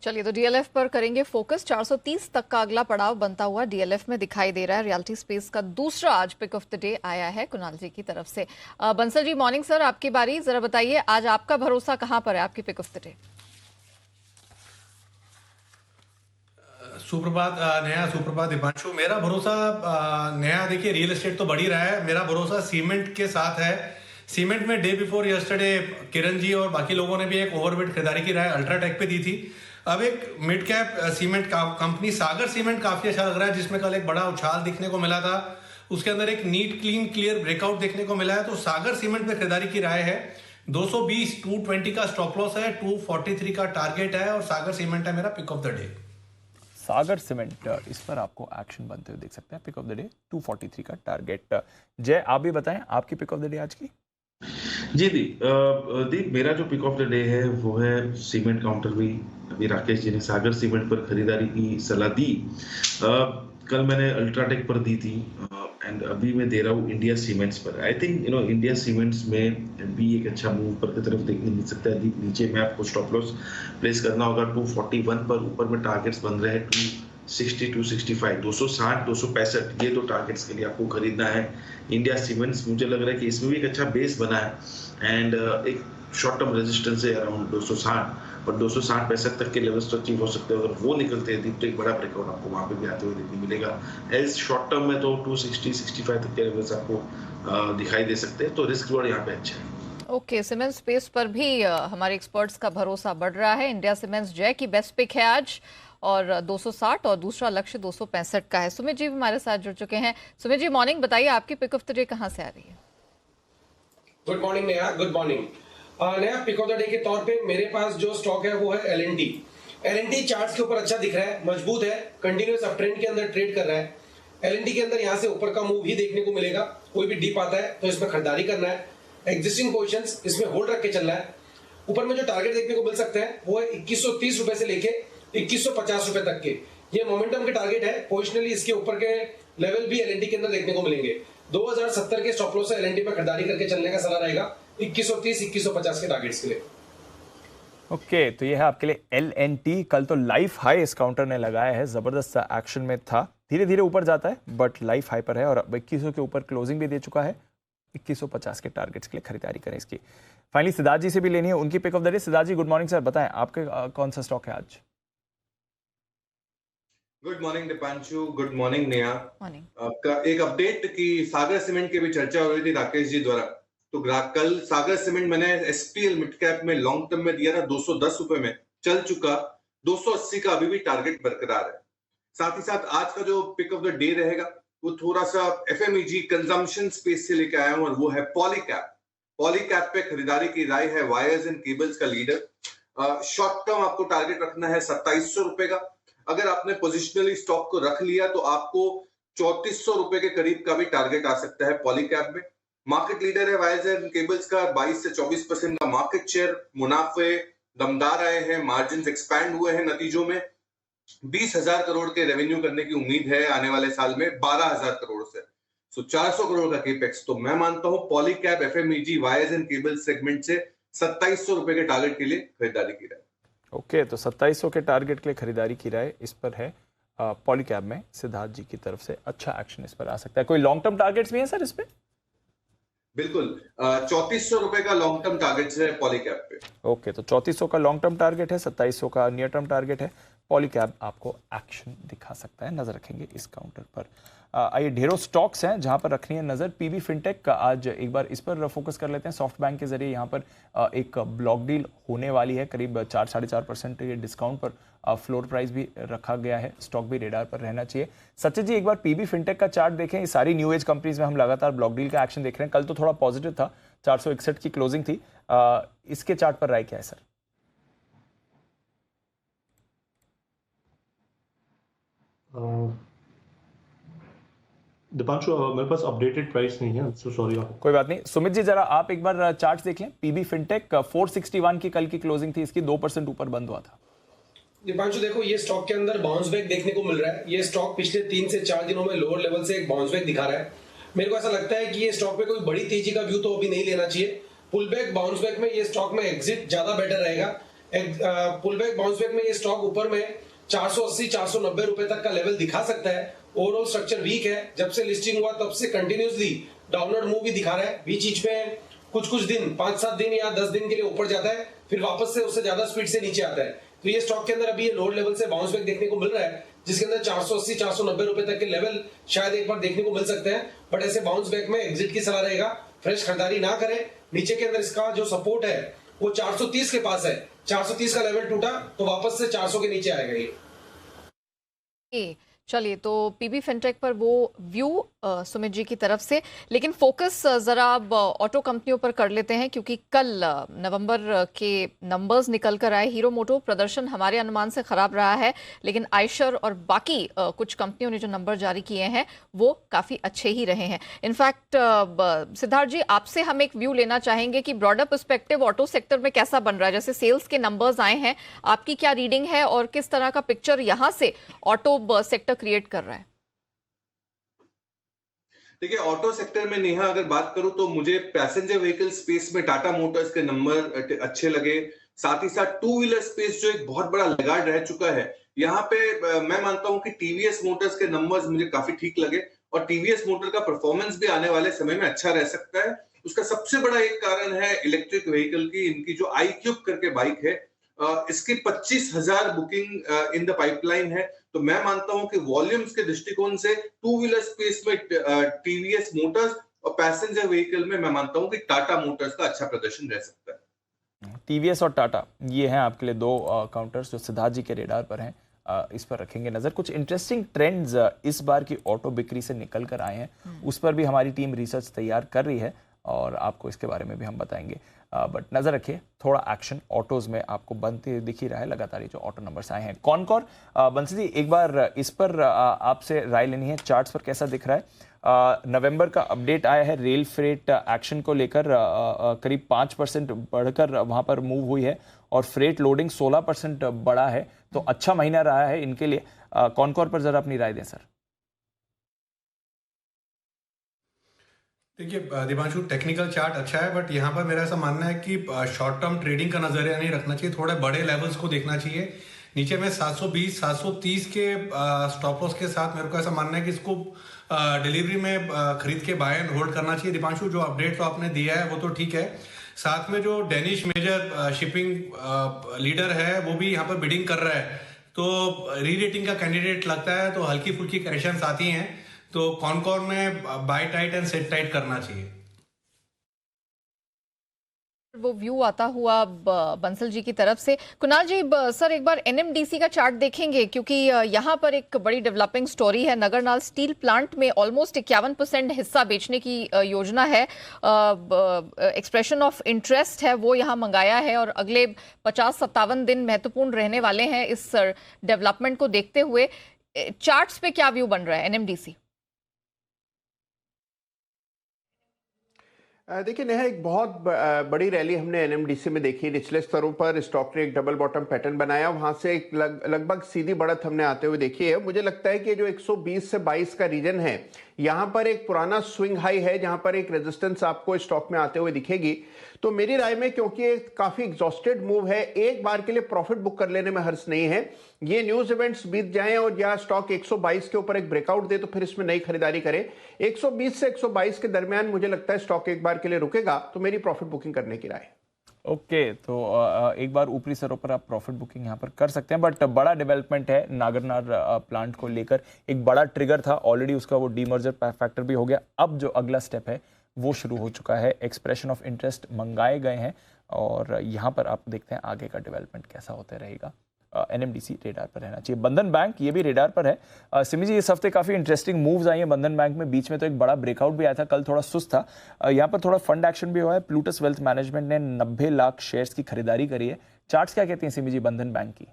चलिए तो DLF पर करेंगे फोकस। 430 तक का अगला पड़ाव बनता हुआ DLF में दिखाई दे रहा है। रियल्टी स्पेस का दूसरा आज पिक ऑफ द डे आया है कुणाल जी की तरफ से। बंसल जी, मॉर्निंग सर, आपकी बारी। जरा बताइए आज आपका भरोसा कहां पर है, आपकी पिक ऑफ द डे? सुप्रभात नेहा, सुप्रभात दीपांशु। मेरा भरोसा नेहा, देखिए रियल एस्टेट तो बढ़ ही रहा है, मेरा भरोसा सीमेंट के साथ है। सीमेंट में day before yesterday Kiran ji और बाकी लोगों ने भी एक ओवरवेट खरीदारी की राय अल्ट्राटेक पे दी थी। अब एक मिड कैप सीमेंट कंपनी सागर सीमेंट काफी अच्छा लग रहा है, जिसमें कल एक बड़ा उछाल दिखने को मिला था। उसके अंदर एक नीट क्लीन क्लियर ब्रेकआउट देखने को मिला है, तो सागर सीमेंट पे खरीदारी की राय है। 220 220 का स्टॉप लॉस है, 243 का टारगेट है और सागर सीमेंट है मेरा pick of the day. Sagar cement, इस पर आपको एक्शन बनते हुए देख सकते हैं। पिक ऑफ द डे 243 का टारगेट। जय, आप भी बताएं आपकी पिक ऑफ द डे आज की। जी दीप, मेरा जो पिक ऑफ द डे है वो है सीमेंट काउंटर भी। अभी राकेश जी ने सागर सीमेंट पर खरीदारी की सलाह दी। कल मैंने अल्ट्राटेक पर दी थी एंड अभी मैं दे रहा हूँ इंडिया सीमेंट्स पर। आई थिंक इंडिया सीमेंट्स में भी एक अच्छा मूव ऊपर की तरफ देखने मिल सकता है। दीप, नीचे में आपको स्टॉप लॉस प्लेस करना होगा 241 पर। ऊपर में टारगेट्स बन रहे हैं 260, 265, 260, 265, ये दो टारगेट्स के लिए आपको खरीदना है इंडिया सीमेंट्स। मुझे लग रहा है कि इसमें भी एक अच्छा बेस बना है एंड एक शॉर्ट टर्म रेजिस्टेंस है अराउंड 260, और 260-65 तक के लेवल्स तो अचीव हो सकते हैं। अगर वो निकलते हैं तो एक बड़ा ब्रेकआउट आपको वहां पे भी आते हुए देखने मिलेगा। एज शॉर्ट टर्म में तो 260-65 तक के लेवल्स आपको दिखाई दे सकते हैं, तो रिस्क रिवॉर्ड यहाँ पे अच्छा है। ओके, सीमेंट स्पेस पर भी हमारे एक्सपर्ट्स का भरोसा बढ़ रहा है। इंडिया सीमेंट्स जय की बेस्ट पिक है आज, और 260, और दूसरा लक्ष्य 265 का है। सुमित जी भी हमारे साथ जुड़ चुके हैं। सुमित जी, मॉर्निंग, बताइए आपकी पिक ऑफ द डे कहां से आ रही है? Good morning Neha, good morning. नया पिक ऑफ द डे के तौर पे मेरे पास जो स्टॉक है वो है एलएनटी। एलएनटी चार्ट्स के ऊपर अच्छा दिख रहा है, मजबूत है, कंटिन्यूअस अपट्रेंड के अंदर ट्रेड कर रहा है। एलएनटी के अंदर यहाँ से ऊपर का मूव ही देखने को मिलेगा। कोई भी डिप आता है तो इसमें खरीदारी करना है। एग्जिस्टिंग पोजीशंस इसमें होल्ड रख के चलना है। ऊपर में जो टारगेट देखने को मिल सकते हैं वो है 2130 रुपए से लेके 2150 रुपए तक के। ये मोमेंटम के टारगेट है। पोजिशनली इसके ऊपर के लेवल भी एलएनटी के अंदर देखने को मिलेंगे। 2070 के स्टॉप लॉस से एलएनटी पे खरीदारी करके चलने का सलाह रहेगा 2130, 2150 के टारगेट्स के लिए। ओके, तो ये है आपके लिए एलएनटी। कल तो लाइफ हाई इस काउंटर ने लगाया है, जबरदस्त एक्शन में था, धीरे धीरे ऊपर जाता है बट लाइफ हाई पर है और अब 2100 के ऊपर क्लोजिंग भी दे चुका है। 2150 के टारगेट्स के लिए खरीदारी करें इसकी। फाइनली सिद्धार्थ जी से भी लेनी है उनकी pick of the day. Siddharth ji, good morning sir, बताएं आपके कौन सा स्टॉक है आज? Good morning Deepanshu, good morning Neha. Morning. आपका एक अपडेट की सागर सीमेंट की भी चर्चा हो रही थी राकेश जी द्वारा। तो कल सागर सीमेंट मैंने एसपीएल मिड कैप में लॉन्ग टर्म में दिया था 210 रुपए में, चल चुका 280 का अभी भी टारगेट बरकरार है। साथ ही साथ आज का जो पिक ऑफ द डे रहेगा वो थोड़ा सा एफएमईजी कंजम्पशन स्पेस से लेकर आया हूं और वो है पॉलीकैप। पॉलीकैप पे खरीदारी की राय है, वायर्स एंड केबल्स का लीडर। शॉर्ट टर्म आपको टारगेट रखना है 2700 रुपए का। अगर आपने पोजिशनली स्टॉक को रख लिया तो आपको 3400 रुपए के करीब का भी टारगेट आ सकता है पॉलीकैप में। मार्केट लीडर है वायर्स एंड केबल्स का, 22 से 24% का मार्केट शेयर। मुनाफे दमदार आए हैं, मार्जिन एक्सपैंड हुए हैं। नतीजों में 20,000 करोड़ के रेवेन्यू करने की उम्मीद है आने वाले साल में 12,000 करोड़ से। सो 400 करोड़ का केपेक्स। तो मैं मानता हूं Polycab, FMEG, wires and cables segment से 2700 रुपए के टारगेट के लिए खरीदारी की राय। ओके, तो 2700 के टारगेट के लिए खरीदारी की राय इस पर है। पॉलीकैप में सिद्धार्थ जी की तरफ से अच्छा एक्शन इस पर आ सकता है। कोई लॉन्ग टर्म टारगेट्स भी हैं सर इस पे? बिल्कुल, 3400 रुपए का लॉन्ग टर्म टारगेट है पॉलीकैप पे। ओके, तो 3400 का लॉन्ग टर्म टारगेट है, 2700 का नियर टर्म टारगेट है। पॉलीकैप आपको एक्शन दिखा सकता है, नजर रखेंगे इस काउंटर पर। आइए, ढेरों स्टॉक्स हैं जहां पर रखनी है नजर। पीबी फिनटेक का आज एक बार इस पर फोकस कर लेते हैं। सॉफ्ट बैंक के जरिए यहां पर एक ब्लॉक डील होने वाली है, करीब 4-4.5% ये डिस्काउंट पर फ्लोर प्राइस भी रखा गया है। स्टॉक भी रेडार पर रहना चाहिए। सचिन जी, एक बार पीबी फिनटेक का चार्ट देखें। ये सारी न्यू एज कंपनीज में हम लगातार ब्लॉक डील का एक्शन देख रहे हैं। कल तो थोड़ा पॉजिटिव था, 461 की क्लोजिंग थी। इसके चार्ट पर राय क्या है सर? दीपांशु, मेरे पास अपडेटेड प्राइस नहीं है, सो सॉरी। कोई बात नहीं। सुमित जी, जरा आप एक बार चार्ट देख लें। पीबी फिनटेक 461 की कल की क्लोजिंग थी, इसकी 2% ऊपर बंद हुआ था। दीपांशु देखो, ये स्टॉक के अंदर बाउंस बैक देखने को मिल रहा है। ये स्टॉक पिछले 3 से 4 दिनों में लोअर लेवल से एक बाउंस बैक दिखा रहा है। मेरे को ऐसा लगता है कि ये स्टॉक पे कोई बड़ी तेजी का व्यू तो अभी नहीं लेना चाहिए। पुल बैक बाउंस बैक में ये स्टॉक में एग्जिट ज्यादा बेटर रहेगा। पुल बैक बाउंस बैक में ये स्टॉक ऊपर में 480-490 रुपए तक का लेवल दिखा सकता है। ओवरऑल स्ट्रक्चर वीक है। जब से लिस्टिंग हुआ तब से कंटिन्यूसली डाउनवर्ड मूव भी दिखा रहा है। बीच बीच में कुछ दिन 5-7 दिन या 10 दिन के लिए ऊपर जाता है, फिर वापस से उससे ज्यादा स्पीड से नीचे आता है। तो ये स्टॉक के अंदर अभी ये लोअर लेवल से बाउंस बैक देखने को मिल रहा है, जिसके अंदर 480-490 रुपए तक के लेवल शायद एक बार देखने को मिल सकते हैं। बट ऐसे बाउंस बैक में एग्जिट की सलाह रहेगा। फ्रेश खरीदारी ना करें। नीचे के अंदर इसका जो सपोर्ट है वो 430 के पास है। 430 का लेवल टूटा तो वापस से 400 के नीचे आएगा ये। चलिए, तो पीबी फिनटेक पर वो व्यू सुमित जी की तरफ से, लेकिन फोकस जरा अब ऑटो कंपनियों पर कर लेते हैं, क्योंकि कल नवंबर के नंबर्स निकल कर आए। हीरो मोटो प्रदर्शन हमारे अनुमान से खराब रहा है, लेकिन आयशर और बाकी कुछ कंपनियों ने जो नंबर जारी किए हैं वो काफी अच्छे ही रहे हैं। इनफैक्ट सिद्धार्थ जी, आपसे हम एक व्यू लेना चाहेंगे कि ब्रॉडर पर्सपेक्टिव ऑटो सेक्टर में कैसा बन रहा है। जैसे सेल्स के नंबर्स आए हैं, आपकी क्या रीडिंग है और किस तरह का पिक्चर यहां से ऑटो सेक्टर क्रिएट कर रहा है? देखिए, ऑटो सेक्टर में नेहा अगर बात करूं तो मुझे पैसेंजर व्हीकल स्पेस में टाटा मोटर्स के नंबर अच्छे लगे। साथ ही साथ टू व्हीलर स्पेस जो एक बहुत बड़ा लगाड़ रह चुका है, यहाँ पे मैं मानता हूं कि टीवीएस मोटर्स के नंबर्स मुझे काफी ठीक लगे और टीवीएस मोटर का परफॉर्मेंस भी आने वाले समय में अच्छा रह सकता है। उसका सबसे बड़ा एक कारण है इलेक्ट्रिक व्हीकल की इनकी जो iQube करके बाइक है, इसकी 25,000 बुकिंग इन द पाइपलाइन है। तो मैं मानता हूं कि वॉल्यूम्स के दृष्टिकोण से टू व्हीलर स्पेस में टीवीएस मोटर्स और पैसेंजर व्हीकल में मैं मानता हूं कि टाटा मोटर्स का अच्छा प्रदर्शन रह सकता है। टीवीएस और टाटा, ये हैं आपके लिए दो काउंटर्स जो सिद्धार्थ जी के रेडार पर हैं। इस पर रखेंगे नजर। कुछ इंटरेस्टिंग ट्रेंड्स इस बार की ऑटो बिक्री से निकल कर आए हैं, उस पर भी हमारी टीम रिसर्च तैयार कर रही है और आपको इसके बारे में भी हम बताएंगे। बट नजर रखिए, थोड़ा एक्शन ऑटोज में आपको बनते दिख ही रहा है लगातार। ये जो ऑटो नंबर्स आए हैं, कॉनकॉर, बंसी जी एक बार इस पर आपसे राय लेनी है। चार्ट्स पर कैसा दिख रहा है? नवंबर का अपडेट आया है, रेल फ्रेट एक्शन को लेकर करीब 5% बढ़कर वहां पर मूव हुई है और फ्रेट लोडिंग 16% बढ़ा है, तो अच्छा महीना रहा है इनके लिए। कॉनकॉर पर जरा अपनी राय दें सर। देखिए दिपांशु, टेक्निकल चार्ट अच्छा है, बट यहाँ पर मेरा ऐसा मानना है कि शॉर्ट टर्म ट्रेडिंग का नजरिया नहीं रखना चाहिए, थोड़े बड़े लेवल्स को देखना चाहिए। नीचे में 720 730 के स्टॉप लॉस के साथ मेरे को ऐसा मानना है कि इसको डिलीवरी में खरीद के बाय एंड होल्ड करना चाहिए। दिपांशु, जो अपडेट तो आपने दिया है वो तो ठीक है, साथ में जो डेनिश मेजर शिपिंग लीडर है वो भी यहाँ पर बिडिंग कर रहा है, तो री रेटिंग का कैंडिडेट लगता है, तो हल्की फुल्की करेक्शंस आती हैं, तो कॉनकॉर में buy tight and set tight करना चाहिए। वो व्यू आता हुआ बंसल जी की तरफ से। कुणाल जी, सर एक बार एनएमडीसी का चार्ट देखेंगे, क्योंकि यहाँ पर एक बड़ी डेवलपिंग स्टोरी है। नगरनाल स्टील प्लांट में ऑलमोस्ट 51% हिस्सा बेचने की योजना है। एक्सप्रेशन ऑफ इंटरेस्ट है वो यहाँ मंगाया है और अगले 50-57 दिन महत्वपूर्ण रहने वाले हैं इस डेवलपमेंट को देखते हुए। चार्ट्स पे क्या व्यू बन रहा है एनएमडीसी? देखिए नेहा, एक बहुत बड़ी रैली हमने एनएमडीसी में देखी। निचले स्तरों पर स्टॉक ने एक डबल बॉटम पैटर्न बनाया, वहां से एक लगभग सीधी बढ़त हमने आते हुए देखी है। मुझे लगता है कि जो 120 से 22 का रीजन है, यहां पर एक पुराना स्विंग हाई है जहां पर एक रेजिस्टेंस आपको स्टॉक में आते हुए दिखेगी। तो मेरी राय में, क्योंकि एक काफी एग्जॉस्टेड मूव है, एक बार के लिए प्रॉफिट बुक कर लेने में हर्ष नहीं है। ये न्यूज इवेंट्स बीत जाएं और या स्टॉक 122 के ऊपर एक ब्रेकआउट दे तो फिर इसमें नई खरीदारी करें। 120 से 122 के दरमियान मुझे लगता है स्टॉक एक बार के लिए रुकेगा, तो मेरी प्रॉफिट बुकिंग करने की राय। ओके, तो एक बार ऊपरी स्तरों पर आप प्रॉफिट बुकिंग यहाँ पर कर सकते हैं। बट बड़ा डेवलपमेंट है नागरनार प्लांट को लेकर, एक बड़ा ट्रिगर था ऑलरेडी, उसका वो डीमर्जर फैक्टर भी हो गया। अब जो अगला स्टेप है वो शुरू हो चुका है, एक्सप्रेशन ऑफ इंटरेस्ट मंगाए गए हैं और यहाँ पर आप देखते हैं आगे का डेवलपमेंट कैसा होता रहेगा। एनएमडीसी रेडार पर रहना चाहिए। बंधन बैंक ये भी रेडार पर है। सिमी जी, इस हफ्ते काफी इंटरेस्टिंग मूव्स आई हैं बंधन बैंक में। बीच में तो एक बड़ा ब्रेकआउट भी आया था, कल थोड़ा सुस्त था। यहाँ पर थोड़ा फंड एक्शन भी हुआ है। प्लूटस वेल्थ मैनेजमेंट ने 90 लाख शेयर्स की खरीदारी करी है। चार्ट्स क्या कहती हैं सिमी जी बंधन बैंक की?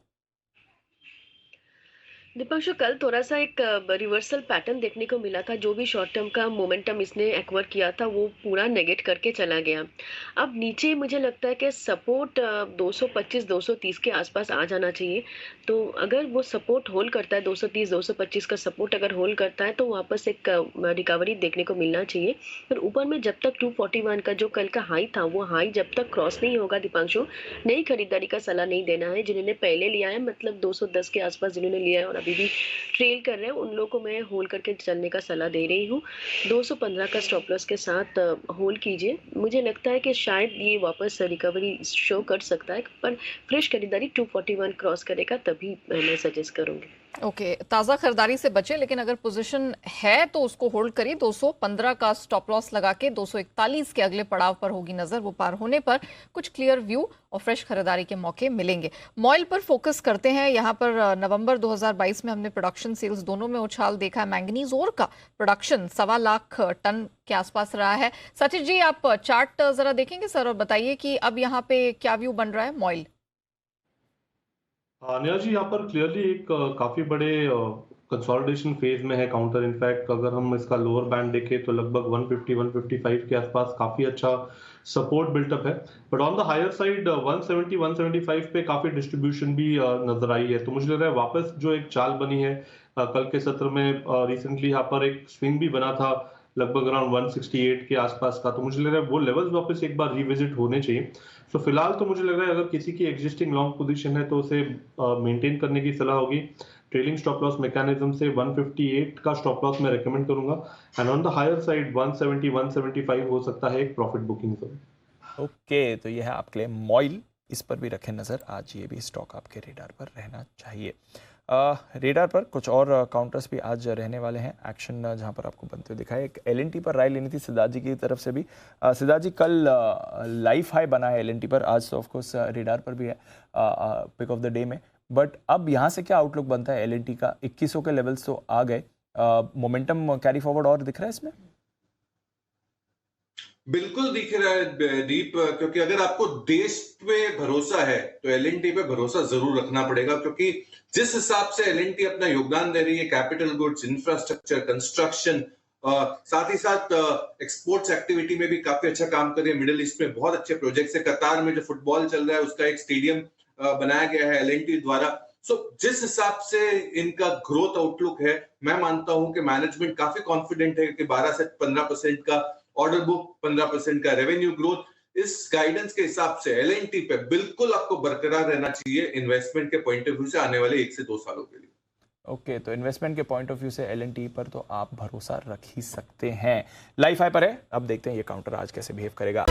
दीपांशु, कल थोड़ा सा एक रिवर्सल पैटर्न देखने को मिला था। जो भी शॉर्ट टर्म का मोमेंटम इसने एक्वायर किया था वो पूरा नेगेट करके चला गया। अब नीचे मुझे लगता है कि सपोर्ट 225-230 के आसपास आ जाना चाहिए। तो अगर वो सपोर्ट होल्ड करता है, 230-225 का सपोर्ट अगर होल्ड करता है, तो वापस एक रिकवरी देखने को मिलना चाहिए। फिर ऊपर में जब तक 241 का जो कल का हाई था, वो हाई जब तक क्रॉस नहीं होगा दीपांशु, नई खरीदारी का सलाह नहीं देना है। जिन्होंने पहले लिया है, मतलब 210 के आसपास जिन्होंने लिया है और अभी भी ट्रेल कर रहे हैं, उन लोगों को मैं होल्ड करके चलने का सलाह दे रही हूँ। 215 का स्टॉप लॉस के साथ होल्ड कीजिए। मुझे लगता है कि शायद ये वापस रिकवरी शो कर सकता है, पर फ्रेश खरीदारी 241 क्रॉस करेगा तभी मैं सजेस्ट करूंगी। ओके, ताज़ा खरीदारी से बचे, लेकिन अगर पोजीशन है तो उसको होल्ड करिए। 215 का स्टॉप लॉस लगा के 241 के अगले पड़ाव पर होगी नज़र। वो पार होने पर कुछ क्लियर व्यू और फ्रेश खरीदारी के मौके मिलेंगे। मॉइल पर फोकस करते हैं। यहाँ पर नवंबर 2022 में हमने प्रोडक्शन सेल्स दोनों में उछाल देखा है। मैंगनीज ओर का प्रोडक्शन 1.25 लाख टन के आसपास रहा है। सचिन जी, आप चार्ट जरा देखेंगे सर और बताइए कि अब यहाँ पे क्या व्यू बन रहा है मॉइल। नेहा जी, यहाँ पर क्लियरली एक काफी बड़े कंसोलिडेशन फेज में है काउंटर। इनफैक्ट अगर हम इसका लोअर बैंड देखें तो लगभग 150-155 के आसपास काफी अच्छा सपोर्ट बिल्टअप है। But on the higher side 170-175 पे काफी डिस्ट्रीब्यूशन भी नजर आई है। तो मुझे लग रहा है वापस जो एक चाल बनी है कल के सत्र में, रिसेंटली यहाँ पर एक स्विंग भी बना था लगभग अराउंड 168 के आसपास का। तो मुझे लग रहा है वो लेवल्स वापस एक बार रिविजिट होने चाहिए। तो फिलहाल तो मुझे लग रहा है अगर किसी की एग्जिस्टिंग लॉन्ग पोजीशन है तो उसे मेंटेन करने की सलाह होगी। ट्रेलिंग स्टॉप लॉस मैकेनिज्म से 158 का स्टॉप लॉस मैं रेकमेंड करूंगा। And on the higher side 170-175 हो सकता है एक प्रॉफिट बुकिंग जोन। ओके, तो ये है आपके लिए मॉइल। इस पर भी रखें नज़र, आज ये भी स्टॉक आपके रेडार पर रहना चाहिए। रेडार पर कुछ और काउंटर्स भी आज रहने वाले हैं। एक्शन जहां पर आपको बनते हुए दिखाए, एक एलएनटी पर राय लेनी थी सिद्धार्थ जी की तरफ से भी। सिद्धार्थ जी, कल लाइफ हाई बना है एलएनटी पर, आज तो ऑफकोर्स रेडार पर भी है पिक ऑफ द डे में। बट अब यहाँ से क्या आउटलुक बनता है एलएनटी का? 2100 के लेवल्स तो आ गए, मोमेंटम कैरी फॉरवर्ड और दिख रहा है इसमें? बिल्कुल दिख रहा है दीप, क्योंकि अगर आपको देश पे भरोसा है तो एलएनटी पे भरोसा जरूर रखना पड़ेगा, क्योंकि जिस हिसाब से एलएनटी अपना योगदान दे रही है कैपिटल गुड्स, इंफ्रास्ट्रक्चर, कंस्ट्रक्शन, साथ ही साथ एक्सपोर्ट्स एक्टिविटी में भी काफी अच्छा काम कर रही है। मिडिल ईस्ट में बहुत अच्छे प्रोजेक्ट्स है। कतार में जो फुटबॉल चल रहा है उसका एक स्टेडियम बनाया गया है एलएनटी द्वारा। सो जिस हिसाब से इनका ग्रोथ आउटलुक है, मैं मानता हूं कि मैनेजमेंट काफी कॉन्फिडेंट है कि 12 से 15% का ऑर्डर बुक, 15% का रेवेन्यू ग्रोथ, इस गाइडेंस के हिसाब से एलएनटी पे बिल्कुल आपको बरकरार रहना चाहिए इन्वेस्टमेंट के पॉइंट ऑफ व्यू से आने वाले 1 से 2 सालों के लिए। ओके, तो इन्वेस्टमेंट के पॉइंट ऑफ व्यू से एलएनटी पर तो आप भरोसा रख ही सकते हैं। लाइफ हाई पर है, अब देखते हैं ये काउंटर आज कैसे बिहेव करेगा।